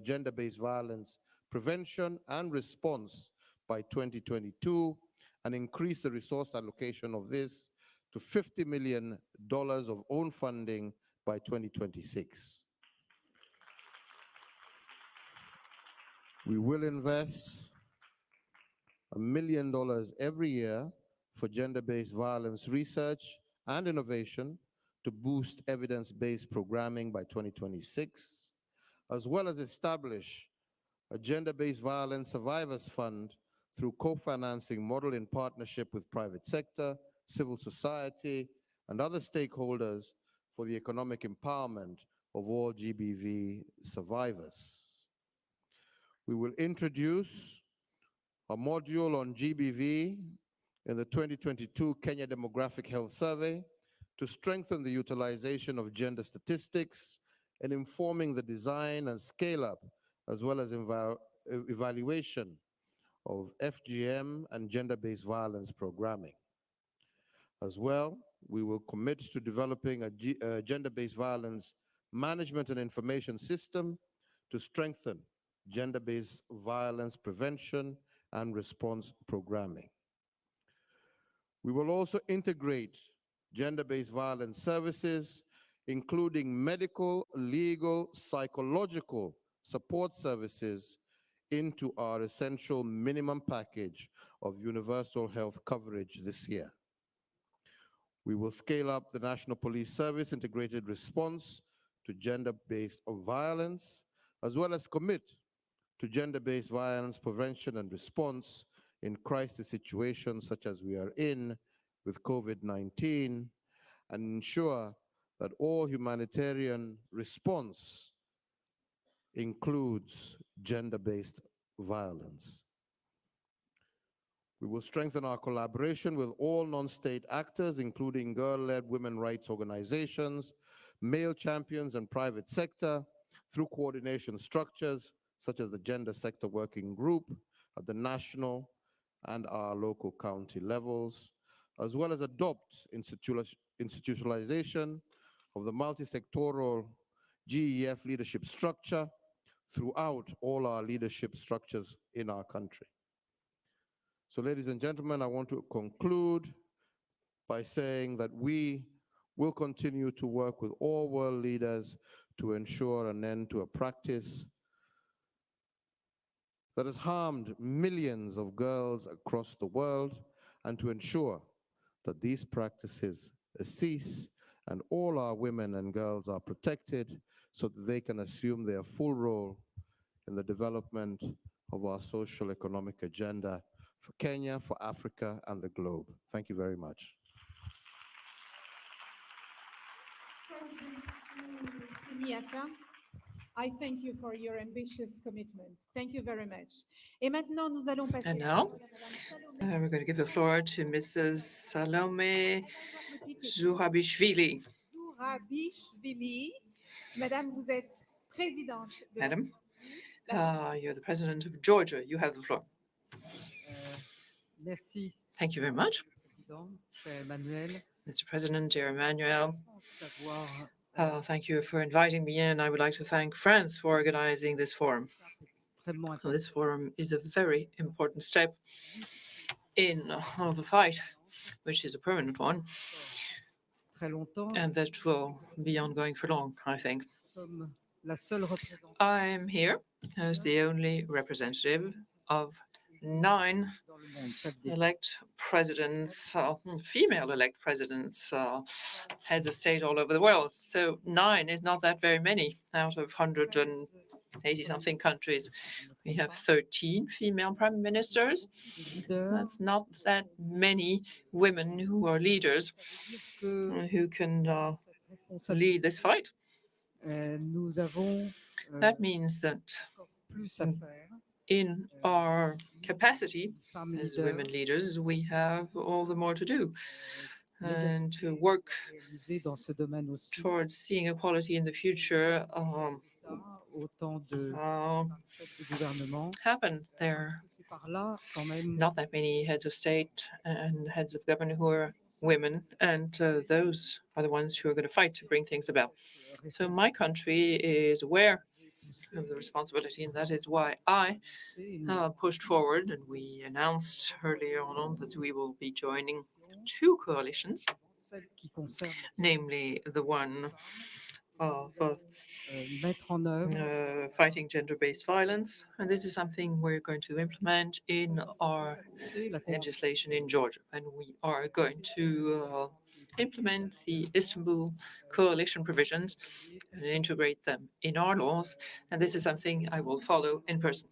gender-based violence prevention and response by 2022 and increase the resource allocation of this to $50 million of own funding by 2026. We will invest $1 million every year for gender-based violence research and innovation to boost evidence-based programming by 2026, as well as establish a gender-based violence survivors fund through co-financing model in partnership with private sector, civil society, and other stakeholders for the economic empowerment of all GBV survivors. We will introduce a module on GBV in the 2022 Kenya Demographic Health Survey to strengthen the utilization of gender statistics and informing the design and scale-up, as well as evaluation of FGM and gender-based violence programming. As well, we will commit to developing a gender-based violence management and information system to strengthen gender-based violence prevention and response programming. We will also integrate gender-based violence services, including medical, legal, psychological support services, into our essential minimum package of universal health coverage this year. We will scale up the National Police Service integrated response to gender-based violence, as well as commit to gender-based violence prevention and response in crisis situations such as we are in with COVID-19, and ensure that all humanitarian response includes gender-based violence. We will strengthen our collaboration with all non-state actors, including girl-led women rights organizations, male champions, and private sector, through coordination structures such as the Gender Sector Working Group at the national and our local county levels, as well as adopt institutionalization of the multi-sectoral GEF leadership structure throughout all our leadership structures in our country. So, ladies and gentlemen, I want to conclude by saying that we will continue to work with all world leaders to ensure an end to a practice that has harmed millions of girls across the world, and to ensure that these practices cease and all our women and girls are protected so that they can assume their full role in the development of our social economic agenda for Kenya, for Africa, and the globe. Thank you very much. Kenyatta, I thank you for your ambitious commitment. Thank you very much. Et maintenant, nous allons passer And la now, parole à Madame Salomé. we're going to give the floor to Mrs. Salome Zourabishvili. Zourabishvili. Madame, vous êtes présidente de la Madam, Géorgie. you're the president of Georgia. You have the floor. Merci. Thank you very much. Président, cher Emmanuel. Mr. President, dear Emmanuel, D'avoir thank you for inviting me in. I would like to thank France for organizing this forum. extrêmement This forum is a very important step in the fight, which is a permanent one, très longtemps. and that will be ongoing for long, I think. Comme la seule représentante I'm here as the only representative of 9 dans le monde, pas de elect presidents, female elect presidents, heads of state all over the world. So 9 is not that very many out of 180-something countries. We have 13 female prime ministers. leaders. That's not that many women who are leaders who can lead this fight. Nous avons That means that plus à faire. in our capacity Femmes as leaders, women leaders, we have all the more to do and to work réalisées dans ce domaine aussi. towards seeing equality in the future Autant de chefs de gouvernement. happen. There C'est par là quand même. are not that many heads of state and heads of government who are women, and those are the ones who are going to fight to bring things about. So my country is aware of the responsibility, and that is why I pushed forward, and we announced earlier on that we will be joining 2 coalitions, Celle qui concerne namely the one of mettre en œuvre fighting gender-based violence, and this is something we're going to implement in our la legislation in Georgia, and we are going to implement the Istanbul Coalition provisions and integrate them in our laws, and this is something I will follow in person.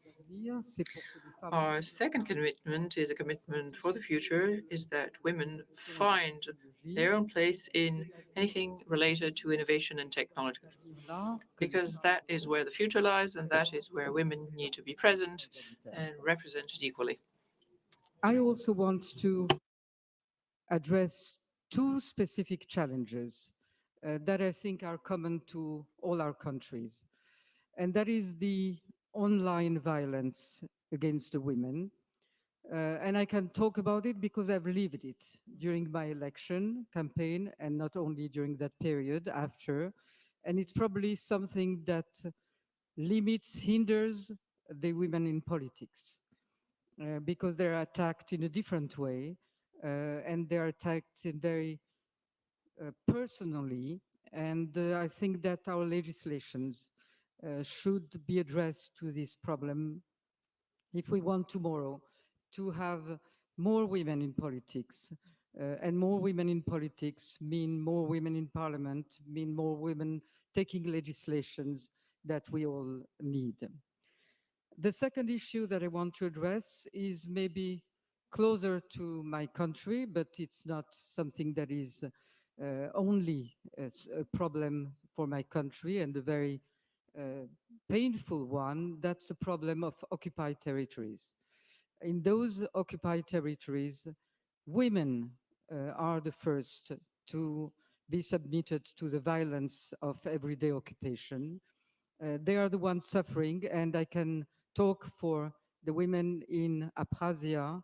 c'est pour que les femmes Our second commitment is a commitment for the future, is that women find their own place in anything related to innovation and technology, là, because that is where the future lies, and that is where women need to be present and represented equally. I also want to address 2 specific challenges that I think are common to all our countries. And that is the online violence against the women. And I can talk about it because I've lived it during my election campaign, and not only during that period after. And it's probably something that limits, hinders the women in politics, because they're attacked in a different way, and they're attacked in very personally. And I think that our legislations should be addressed to this problem if we want tomorrow to have more women in politics. And more women in politics mean more women in parliament, mean more women taking legislations that we all need. The second issue that I want to address is maybe closer to my country, but it's not something that is only a problem for my country, and a very painful one. That's the problem of occupied territories. In those occupied territories, women are the first to be submitted to the violence of everyday occupation. They are the ones suffering, and I can talk for the women in Abkhazia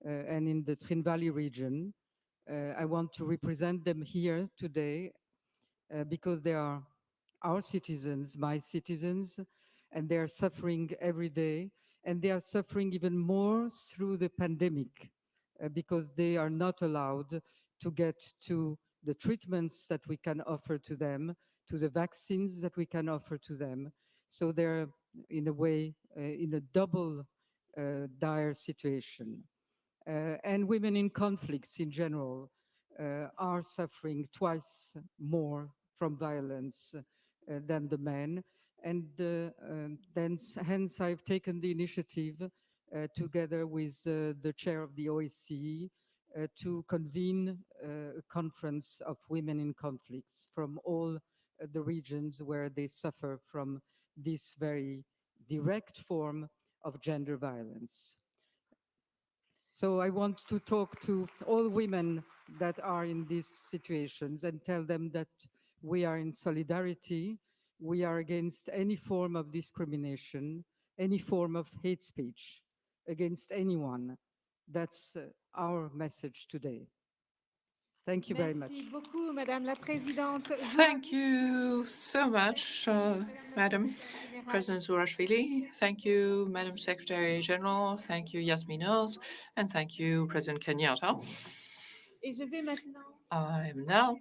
and in the Trin Valley region. I want to represent them here today because they are our citizens, my citizens, and they are suffering every day. And they are suffering even more through the pandemic because they are not allowed to get to the treatments that we can offer to them, to the vaccines that we can offer to them. So they're, in a way, in a double dire situation. And women in conflicts in general are suffering twice more from violence than the men. And hence I've taken the initiative together with the chair of the OSCE to convene a conference of women in conflicts from all the regions where they suffer from this very direct form of gender violence. So I want to talk to all women that are in these situations and tell them that we are in solidarity. We are against any form of discrimination, any form of hate speech against anyone. That's our message today. Thank you very much. Merci beaucoup, Madame la Présidente. Thank you so much, Madam President Zurashvili. Thank you, Madam Secretary General. Thank you, Yasmin Oz. And thank you, President Kenyatta. Et je vais maintenant I am now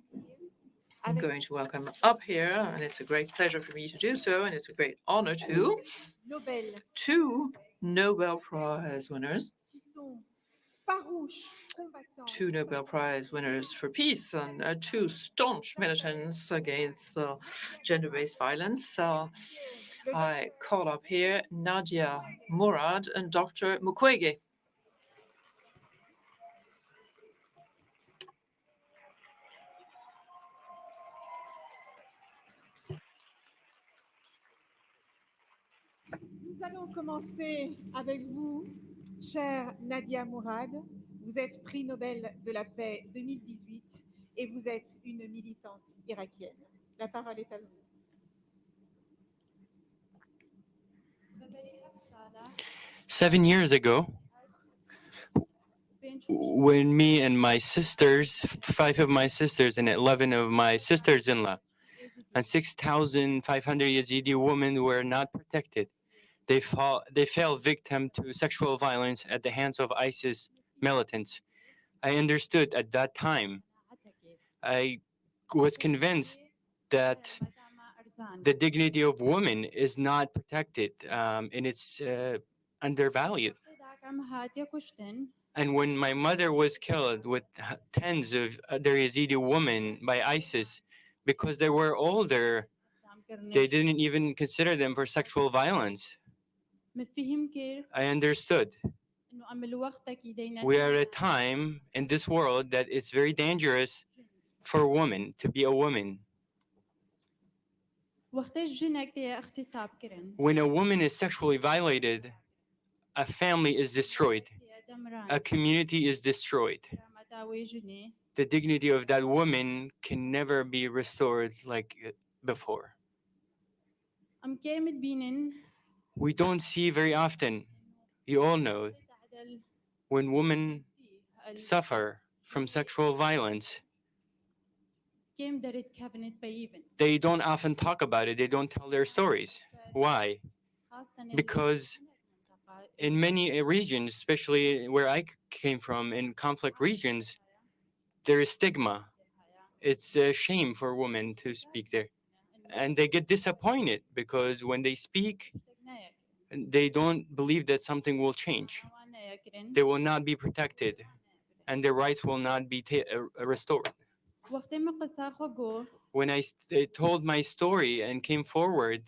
going to welcome up here, and it's a great pleasure for me to do so, and it's a great honor to, Nobel two Nobel Prize winners, qui sont farouches combattants. two Nobel Prize winners for peace, and two staunch militants against gender-based violence. I call up here Nadia Murad and Dr. Mukwege. Nous allons commencer avec vous, chère Nadia Mourad. Vous êtes prix Nobel de la paix 2018 et vous êtes une militante irakienne. La parole est à vous. 7 years ago, when me and my sisters, 5 of my sisters and 11 of my sisters-in-law, and 6,500 Yazidi women were not protected. They fell victim to sexual violence at the hands of ISIS militants. I understood at that time. I was convinced that the dignity of women is not protected and it's undervalued. And when my mother was killed with tens of other Yazidi women by ISIS, because they were older, they didn't even consider them for sexual violence. I understood. We are at a time in this world that it's very dangerous for a woman to be a woman. When a woman is sexually violated, a family is destroyed. A community is destroyed. The dignity of that woman can never be restored like before. We don't see very often, you all know, when women suffer from sexual violence, they don't often talk about it. They don't tell their stories. Why? Because In many regions, especially where I came from, in conflict regions, there is stigma. It's a shame for women to speak there. And they get disappointed because when they speak, they don't believe that something will change. They will not be protected and their rights will not be restored. When I told my story and came forward,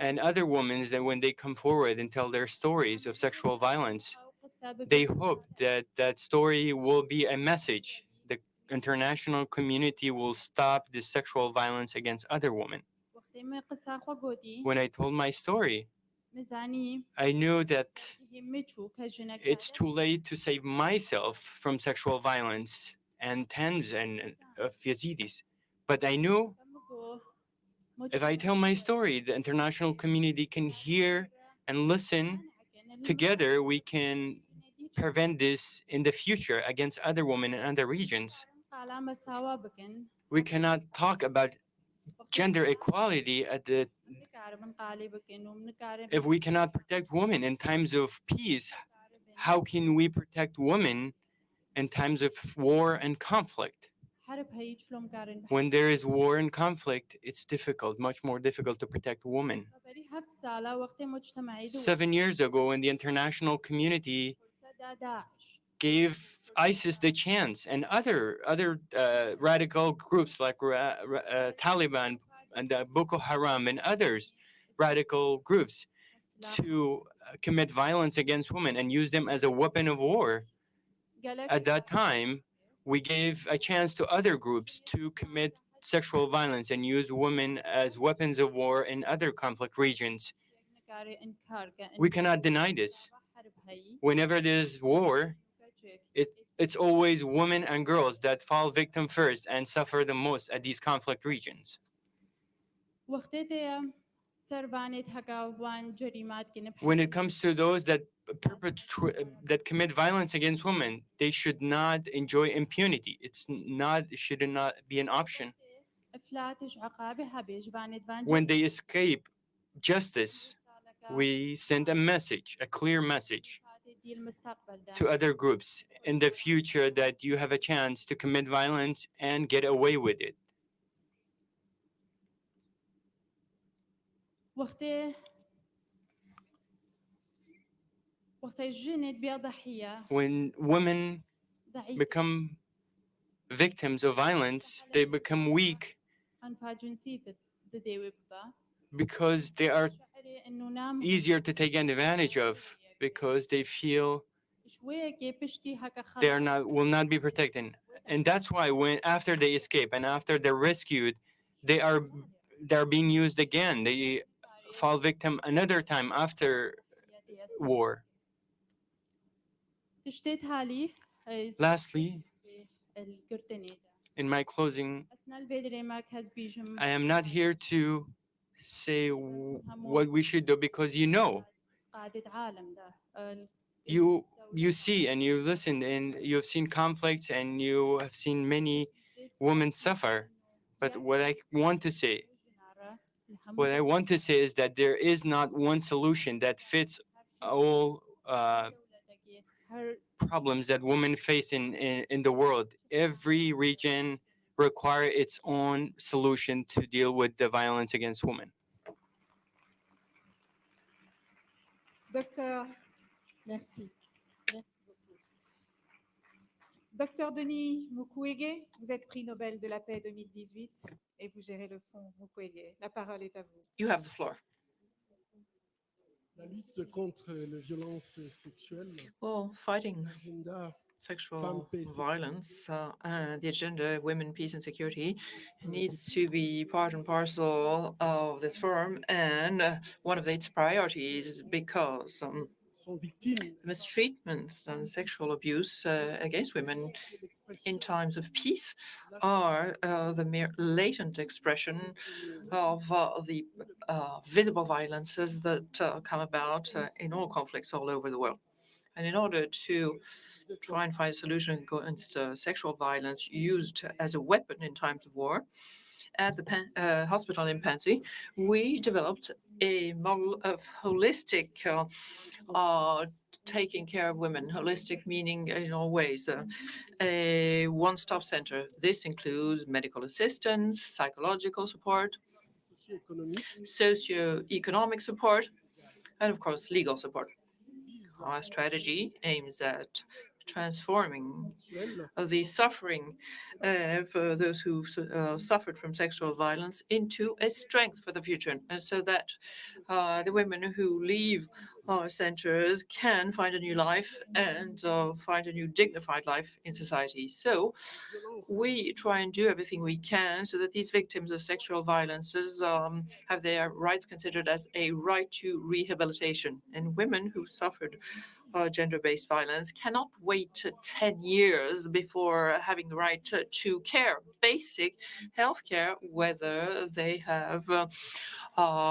and other women, that when they come forward and tell their stories of sexual violence, they hope that that story will be a message. The international community will stop this sexual violence against other women. When I told my story, I knew that it's too late to save myself from sexual violence and tens of Yazidis. But I knew if I tell my story, the international community can hear and listen. Together, we can prevent this in the future against other women in other regions. We cannot talk about gender equality if we cannot protect women in times of peace. How can we protect women in times of war and conflict? When there is war and conflict, it's difficult, much more difficult to protect women. 7 years ago, when the international community gave ISIS the chance and other radical groups like Taliban and Boko Haram and others, radical groups, to commit violence against women and use them as a weapon of war. At that time, we gave a chance to other groups to commit sexual violence and use women as weapons of war in other conflict regions. We cannot deny this. Whenever there's war, it's always women and girls that fall victim first and suffer the most at these conflict regions. When it comes to those that commit violence against women, they should not enjoy impunity. It should not be an option. When they escape justice, we send a message, a clear message to other groups in the future that you have a chance to commit violence and get away with it. When women become victims of violence, they become weak because they are easier to take advantage of, because they feel they will not be protected. And that's why after they escape and after they're rescued, they're being used again. They fall victim another time after war. Lastly, in my closing, I am not here to say what we should do, because you see and you listen and you've seen conflicts and you have seen many women suffer. But what I want to say is that there is not one solution that fits all problems that women face in the world. Every region requires its own solution to deal with the violence against women. Docteur, merci. Merci beaucoup. Docteur Denis Mukwege, vous êtes prix Nobel de la paix 2018 et vous gérez le fonds Mukwege. La parole est à vous. You have the floor. La lutte contre les violences sexuelles. Well, fighting sexual violence and the agenda of women, peace and security needs to be part and parcel of this forum and one of its priorities, because mistreatments and sexual abuse against women in times of peace are the mere latent expression of the visible violences that come about in all conflicts all over the world. And in order to try and find a solution against sexual violence used as a weapon in times of war, at the hospital in Pansy, we developed a model of holistic taking care of women, holistic meaning in all ways, a one-stop center. This includes medical assistance, psychological support, socio-economic support, and of course, legal support. Our strategy aims at transforming the suffering for those who've suffered from sexual violence into a strength for the future, and so that the women who leave our centers can find a new life and find a new dignified life in society. So we try and do everything we can so that these victims of sexual violences have their rights considered as a right to rehabilitation. And women who suffered gender-based violence cannot wait 10 years before having the right to care, basic health care, whether they have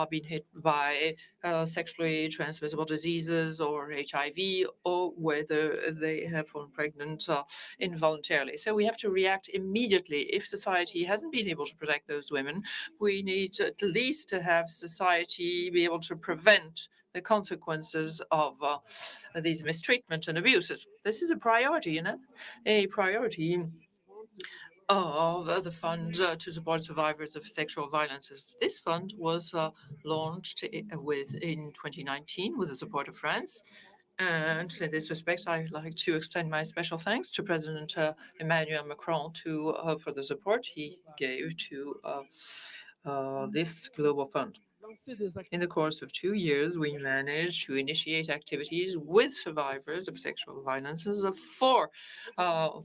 been hit by sexually transmissible diseases or HIV, or whether they have fallen pregnant involuntarily. So we have to react immediately. If society hasn't been able to protect those women, we need at least to have society be able to prevent the consequences of these mistreatment and abuses. This is a priority, a priority of the fund to support survivors of sexual violences. This fund was launched in 2019 with the support of France. And in this respect, I'd like to extend my special thanks to President Emmanuel Macron for the support he gave to this global fund. In the course of 2 years, we managed to initiate activities with survivors of sexual violences for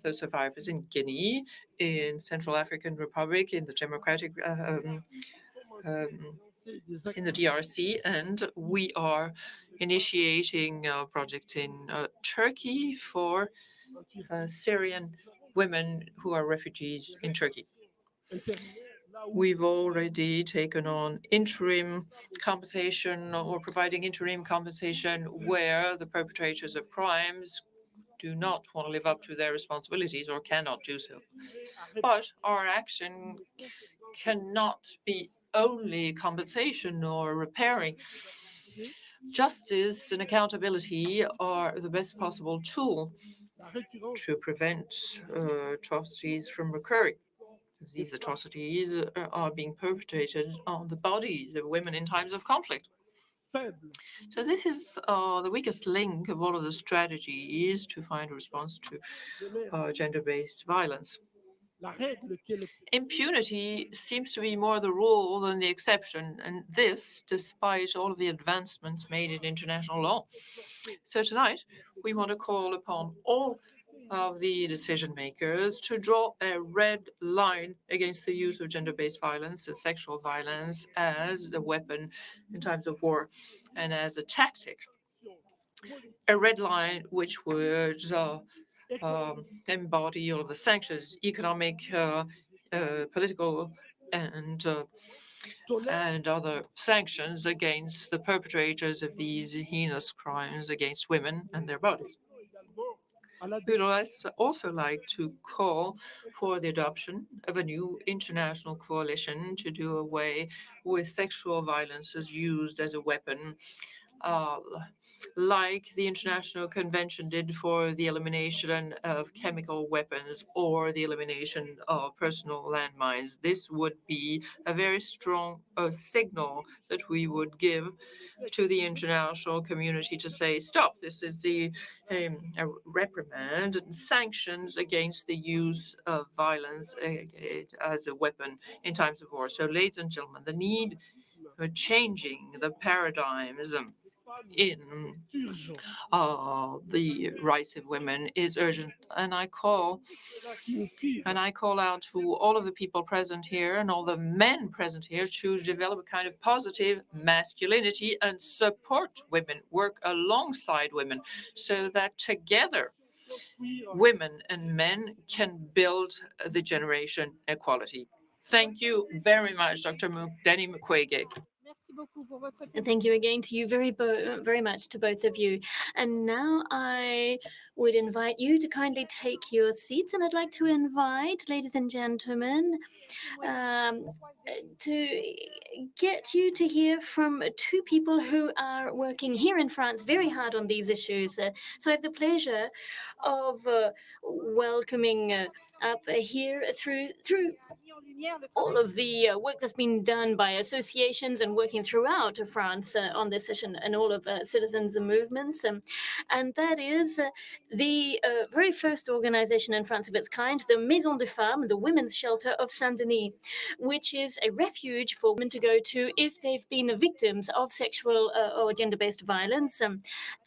those survivors in Guinea, in Central African Republic, in the Democratic in the DRC, and we are initiating projects in Turkey for Syrian women who are refugees in Turkey. We've already taken on interim compensation or providing interim compensation where the perpetrators of crimes do not want to live up to their responsibilities or cannot do so. But our action cannot be only compensation or repairing. Justice and accountability are the best possible tool to prevent atrocities from recurring. These atrocities are being perpetrated on the bodies of women in times of conflict. So this is the weakest link of all of the strategies to find a response to gender-based violence. Impunity seems to be more the rule than the exception, and this despite all of the advancements made in international law. So tonight, we want to call upon all of the decision makers to draw a red line against the use of gender-based violence and sexual violence as a weapon in times of war and as a tactic. A red line which would embody all of the sanctions, economic, political, and other sanctions against the perpetrators of these heinous crimes against women and their bodies. We would also like to call for the adoption of a new international coalition to do away with sexual violence as used as a weapon, like the International Convention did for the elimination of chemical weapons or the elimination of personal landmines. This would be a very strong signal that we would give to the international community to say, stop, this is the reprimand and sanctions against the use of violence as a weapon in times of war. So, ladies and gentlemen, the need for changing the paradigms in the rights of women is urgent, and I call out to all of the people present here and all the men present here to develop a kind of positive masculinity and support women, work alongside women, so that together women and men can build the generation equality. Thank you very much, Dr. Danny Mukwege. And thank you again to you very much to both of you. And now I would invite you to kindly take your seats, and I'd like to invite, ladies and gentlemen, to get you to hear from two people who are working here in France very hard on these issues. So I have the pleasure of welcoming up here through all of the work that's been done by associations and working throughout France on this session, and all of citizens and movements. And that is the very first organization in France of its kind, the Maison des Femmes, the Women's Shelter of Saint-Denis, which is a refuge for women to go to if they've been victims of sexual or gender-based violence.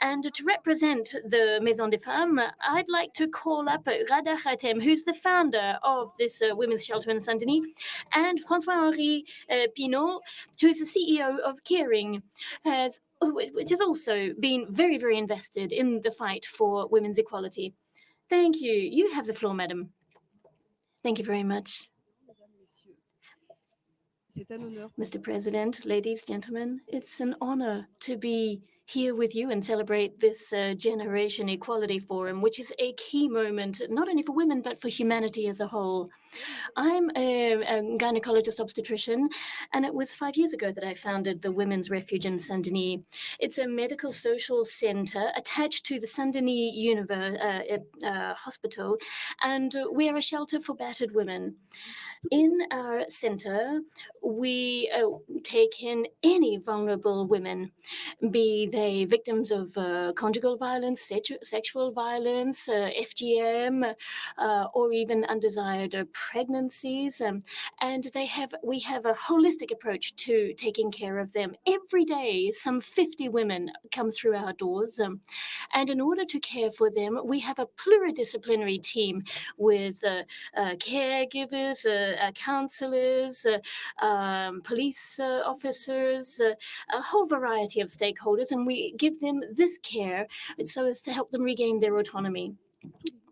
And to represent the Maison des Femmes, I'd like to call up Rada Khatem, who's the founder of this women's shelter in Saint-Denis, and François-Henri Pinault, who's the CEO of Caring, which has also been very, very invested in the fight for women's equality. Thank you. You have the floor, madam. Thank you very much. Mr. President, ladies, gentlemen, it's an honor to be here with you and celebrate this Generation Equality Forum, which is a key moment, not only for women, but for humanity as a whole. I'm a gynecologist obstetrician, and it was 5 years ago that I founded the Women's Refuge in Saint-Denis. It's a medical social center attached to the Saint-Denis Hospital, and we are a shelter for battered women. In our center, we take in any vulnerable women, be they victims of conjugal violence, sexual violence, FGM, or even undesired pregnancies. And we have a holistic approach to taking care of them. Every day, some 50 women come through our doors. And in order to care for them, we have a pluridisciplinary team with caregivers, counselors, police officers, a whole variety of stakeholders, and we give them this care so as to help them regain their autonomy.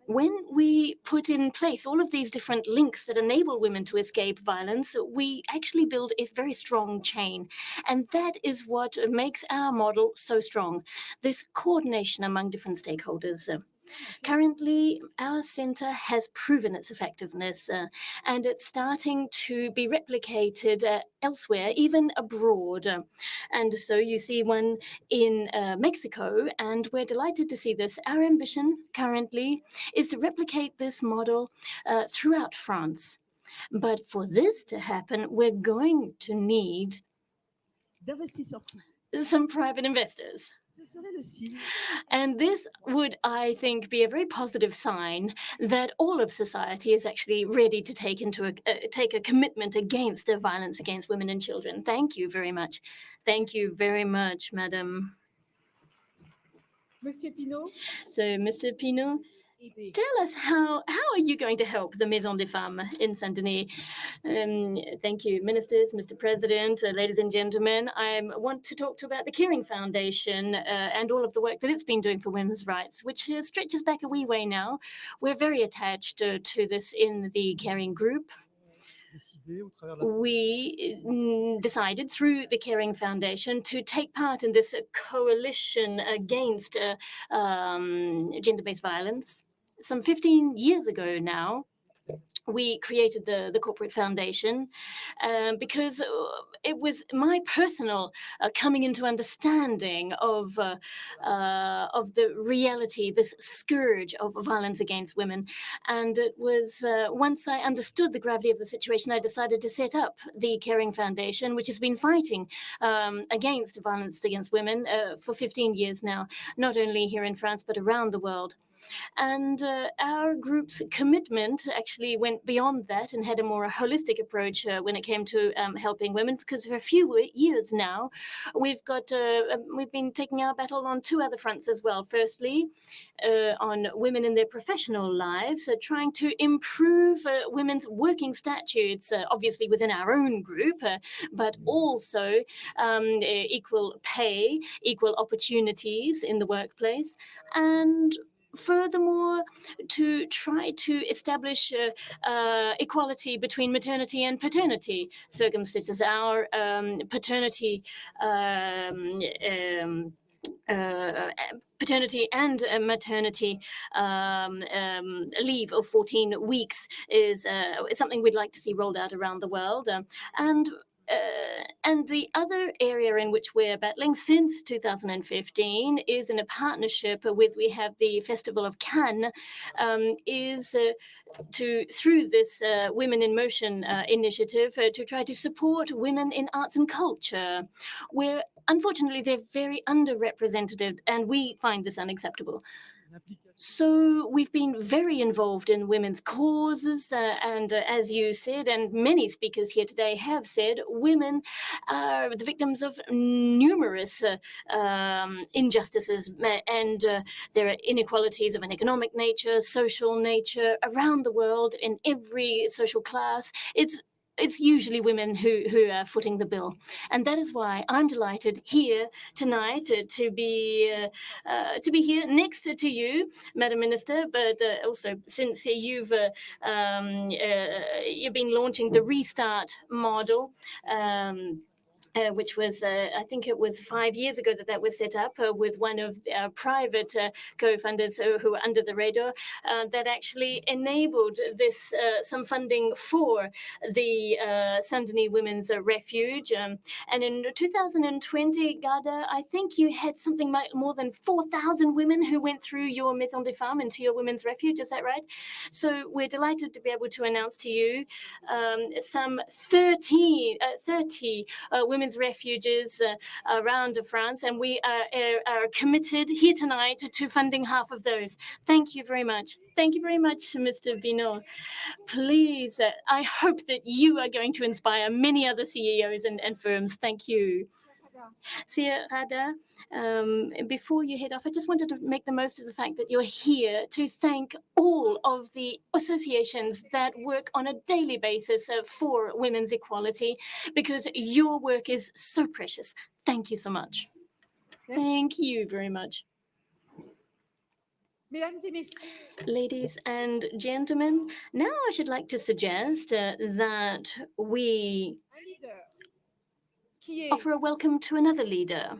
When we put in place all of these different links that enable women to escape violence, we actually build a very strong chain. And that is what makes our model so strong, this coordination among different stakeholders. Currently, our center has proven its effectiveness, and it's starting to be replicated elsewhere, even abroad. And so you see one in Mexico, and we're delighted to see this. Our ambition currently is to replicate this model throughout France. But for this to happen, we're going to need some private investors. And this would, I think, be a very positive sign that all of society is actually ready to take a commitment against the violence against women and children. Thank you very much. Thank you very much, madam. Monsieur Pinault? So, Mr. Pinault, tell us how are you going to help the Maison des Femmes in Saint-Denis? Thank you, ministers, Mr. President, ladies and gentlemen. I want to talk about the Caring Foundation and all of the work that it's been doing for women's rights, which stretches back a wee way now. We're very attached to this in the Caring Group. We decided through the Caring Foundation to take part in this coalition against gender-based violence. Some 15 years ago now, we created the corporate foundation because it was my personal coming into understanding of the reality, this scourge of violence against women. And it was once I understood the gravity of the situation, I decided to set up the Caring Foundation, which has been fighting against violence against women for 15 years now, not only here in France, but around the world. And our group's commitment actually went beyond that and had a more holistic approach when it came to helping women, because for a few years now, we've been taking our battle on two other fronts as well. Firstly, on women in their professional lives, trying to improve women's working statutes, obviously within our own group, but also equal pay, equal opportunities in the workplace. And furthermore, to try to establish equality between maternity and paternity circumstances. Our paternity paternity and maternity leave of 14 weeks is something we'd like to see rolled out around the world. And the other area in which we're battling since 2015 is in a partnership with, we have the Festival of Cannes, is through this Women in Motion initiative to try to support women in arts and culture, where unfortunately they're very underrepresented, and we find this unacceptable. So we've been very involved in women's causes, and as you said, and many speakers here today have said, women are the victims of numerous injustices, and there are inequalities of an economic nature, social nature, around the world, in every social class. It's usually women who are footing the bill. And that is why I'm delighted here tonight to be here next to you, Madam Minister, but also since you've been launching the Restart model, which was, I think it was 5 years ago that was set up with one of our private co-funders who were under the radar, that actually enabled this some funding for the Saint-Denis Women's Refuge. And in 2020, Garda, I think you had something like more than 4,000 women who went through your Maison des Femmes into your Women's Refuge, is that right? So we're delighted to be able to announce to you some 30 women's refuges around France, and we are committed here tonight to funding half of those. Thank you very much. Thank you very much, Mr. Binot. Please, I hope that you are going to inspire many other CEOs and firms. Thank you. Sia Rada, before you head off, I just wanted to make the most of the fact that you're here to thank all of the associations that work on a daily basis for women's equality, because your work is so precious. Thank you so much. Thank you very much. Ladies and gentlemen, now I should like to suggest that we offer a welcome to another leader.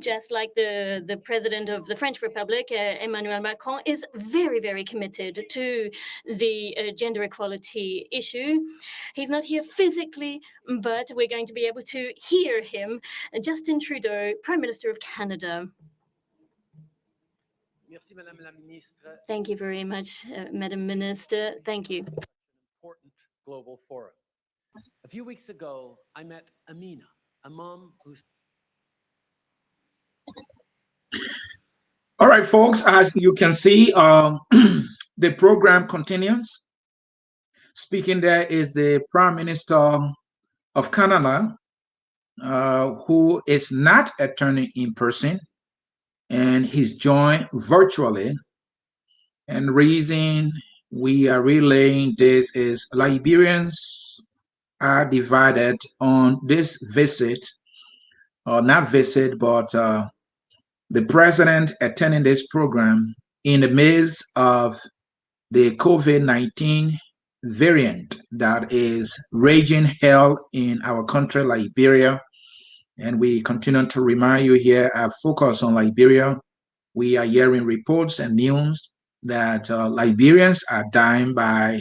Just like the president of the French Republic, Emmanuel Macron, is very, very committed to the gender equality issue. He's not here physically, but we're going to be able to hear him. Justin Trudeau, Prime Minister of Canada. Thank you very much, Madam Minister. Thank you. Important global forum. A few weeks ago, I met Amina, a mom who's... All right, folks, as you can see, the program continues. Speaking there is the Prime Minister of Canada, who is not attending in person, and he's joined virtually. And the reason we are relaying this is Liberians are divided on this visit, or not visit, but the president attending this program in the midst of the COVID-19 variant that is raging hell in our country, Liberia. And we continue to remind you here, our focus on Liberia. We are hearing reports and news that Liberians are dying by,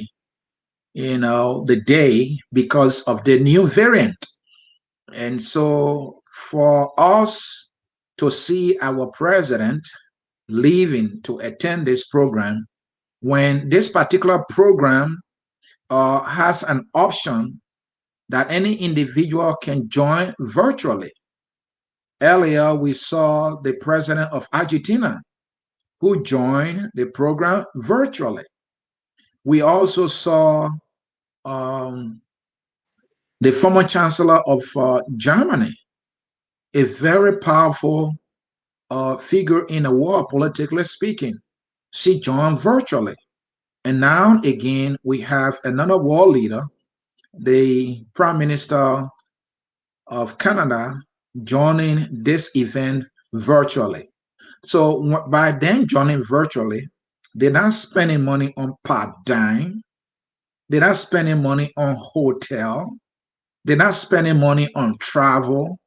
the day because of the new variant. And so for us to see our president leaving to attend this program, when this particular program has an option that any individual can join virtually. Earlier, we saw the president of Argentina who joined the program virtually. We also saw the former chancellor of Germany, a very powerful figure in the world, politically speaking. She joined virtually. And now again, we have another world leader, the Prime Minister of Canada, joining this event virtually. So by then joining virtually, they're not spending money on part-time. They're not spending money on hotel. They're not spending money on travel.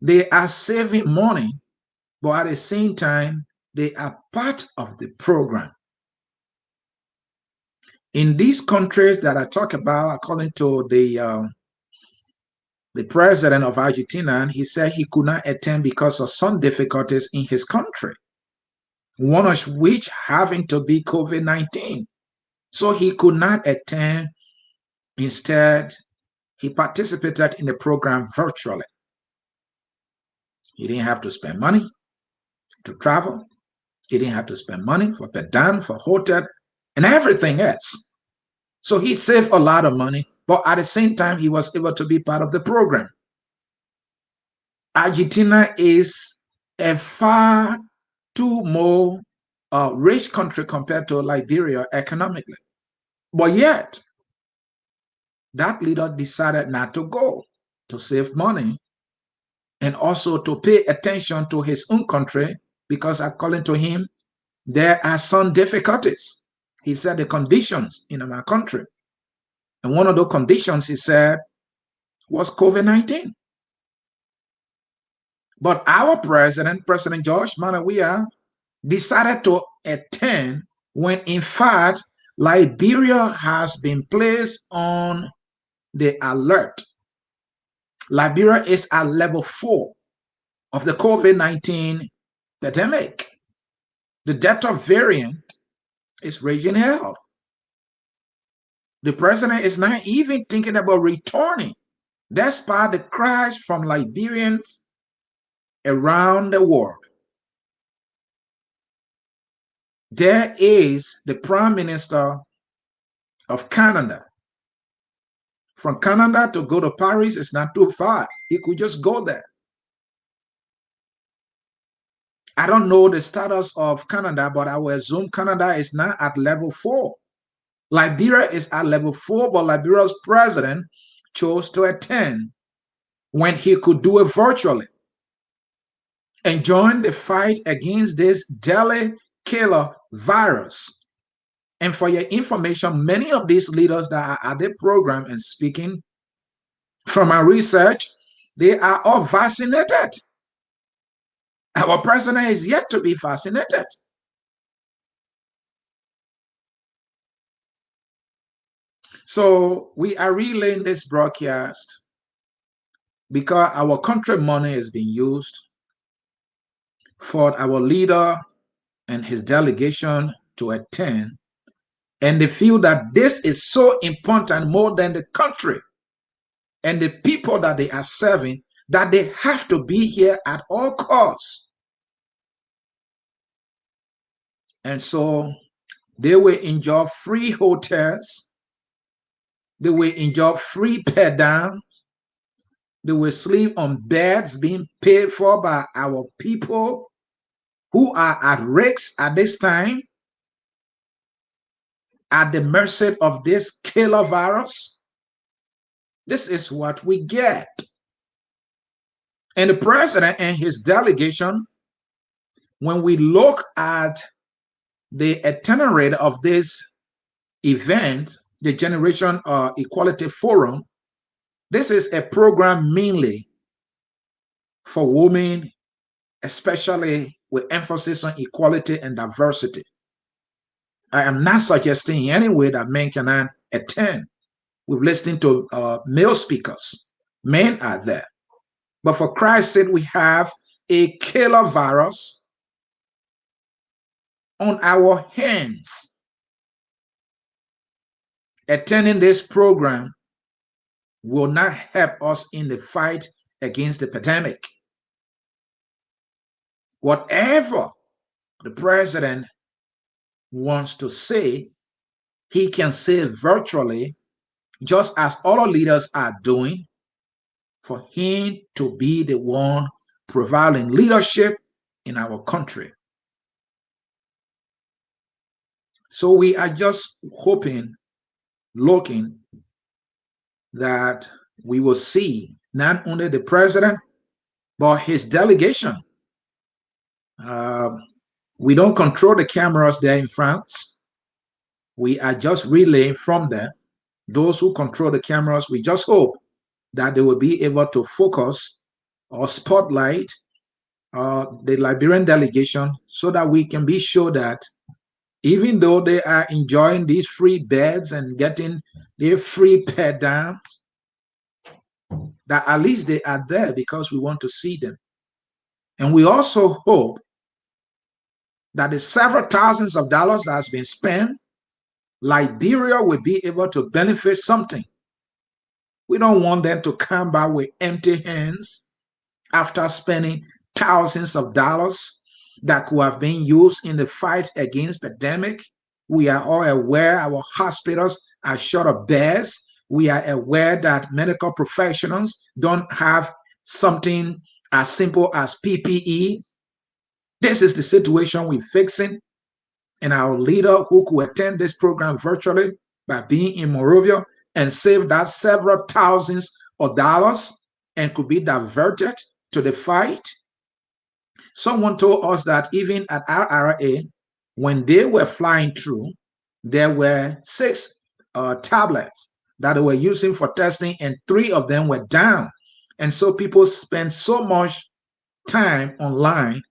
They are saving money, but at the same time, they are part of the program. In these countries that I talk about, according to the president of Argentina, he said he could not attend because of some difficulties in his country, one of which having to be COVID-19. So he could not attend. Instead, he participated in the program virtually. He didn't have to spend money to travel. He didn't have to spend money for per diem, for hotel, and everything else. So he saved a lot of money, but at the same time, he was able to be part of the program. Argentina is a far too more rich country compared to Liberia economically. But yet, that leader decided not to go, to save money and also to pay attention to his own country, because according to him, there are some difficulties. He said the conditions in my country. And one of the conditions, he said, was COVID-19. But our president, President George Weah, decided to attend when, in fact, Liberia has been placed on the alert. Liberia is at level 4 of the COVID-19 pandemic. The Delta variant is raging hell. The president is not even thinking about returning, despite the cries from Liberians around the world. There is the Prime Minister of Canada. From Canada to go to Paris is not too far. He could just go there. I don't know the status of Canada, but I will assume Canada is not at level 4. Liberia is at level 4, but Liberia's president chose to attend when he could do it virtually and join the fight against this deadly killer virus. And for your information, many of these leaders that are at the program and speaking, from my research, they are all vaccinated. Our president is yet to be vaccinated. So we are relaying this broadcast because our country money is being used for our leader and his delegation to attend. And they feel that this is so important more than the country and the people that they are serving, that they have to be here at all costs. And so they will enjoy free hotels. They will enjoy free per diem. They will sleep on beds being paid for by our people who are at risk at this time, at the mercy of this killer virus. This is what we get. And the president and his delegation, when we look at the itinerary of this event, the Generation Equality Forum, this is a program mainly for women, especially with emphasis on equality and diversity. I am not suggesting in any way that men cannot attend. We've listened to male speakers. Men are there. But for Christ's sake, we have a killer virus on our hands. Attending this program will not help us in the fight against the pandemic. Whatever the president wants to say, he can say virtually, just as all leaders are doing, for him to be the one providing leadership in our country. So we are just hoping, looking that we will see not only the president, but his delegation We don't control the cameras there in France. We are just relaying from there. Those who control the cameras, we just hope that they will be able to focus or spotlight the Liberian delegation so that we can be sure that even though they are enjoying these free beds and getting their free per diem, that at least they are there because we want to see them. And we also hope that the several thousands of dollars that has been spent, Liberia will be able to benefit something. We don't want them to come back with empty hands after spending thousands of dollars that could have been used in the fight against pandemic. We are all aware our hospitals are short of beds. We are aware that medical professionals don't have something as simple as PPE. This is the situation we're fixing. And our leader who could attend this program virtually by being in Monrovia and save that several thousands of dollars and could be diverted to the fight. Someone told us that even at RRA, when they were flying through, there were 6 tablets that they were using for testing, and 3 of them were down. And so people spend so much time online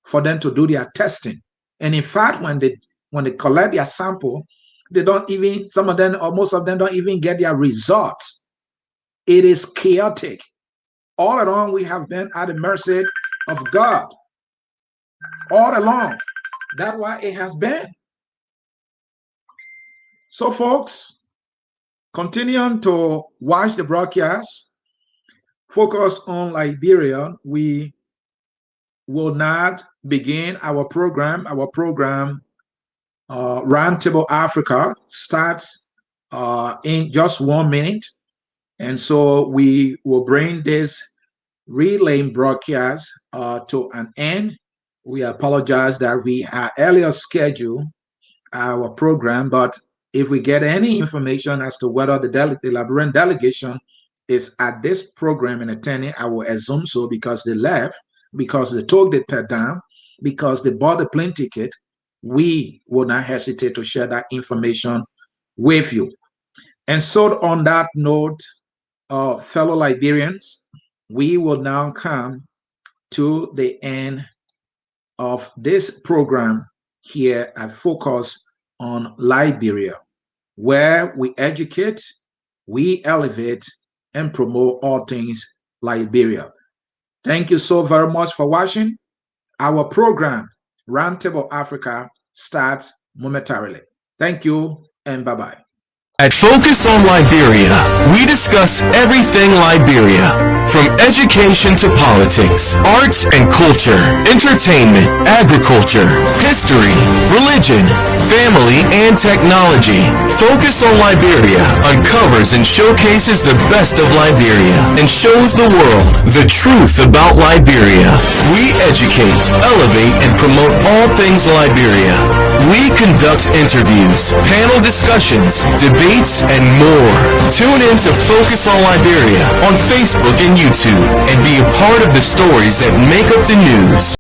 for them to do their testing. And in fact, when they collect their sample, they don't even, some of them or most of them don't even get their results. It is chaotic. All along, we have been at the mercy of God. All along. That's why it has been. So, folks, continuing to watch the broadcast, focus on Liberia. We will not begin our program. Our program, Roundtable Africa, starts in just 1 minute. And so we will bring this relay broadcast to an end. We apologize that we had earlier scheduled our program, but if we get any information as to whether the Liberian delegation is at this program and attending, I will assume so because they left, because they took the per diem, because they bought the plane ticket. We will not hesitate to share that information with you. And so on that note, fellow Liberians, we will now come to the end of this program here at Focus on Liberia, where we educate, we elevate, and promote all things Liberia. Thank you so very much for watching. Our program, Roundtable Africa, starts momentarily. Thank you and bye-bye. At Focus on Liberia, we discuss everything Liberia, from education to politics, arts and culture, entertainment, agriculture, history, religion, family, and technology. Focus on Liberia uncovers and showcases the best of Liberia and shows the world the truth about Liberia. We educate, elevate, and promote all things Liberia. We conduct interviews, panel discussions, debates, and more. Tune in to Focus on Liberia on Facebook and YouTube and be a part of the stories that make up the news.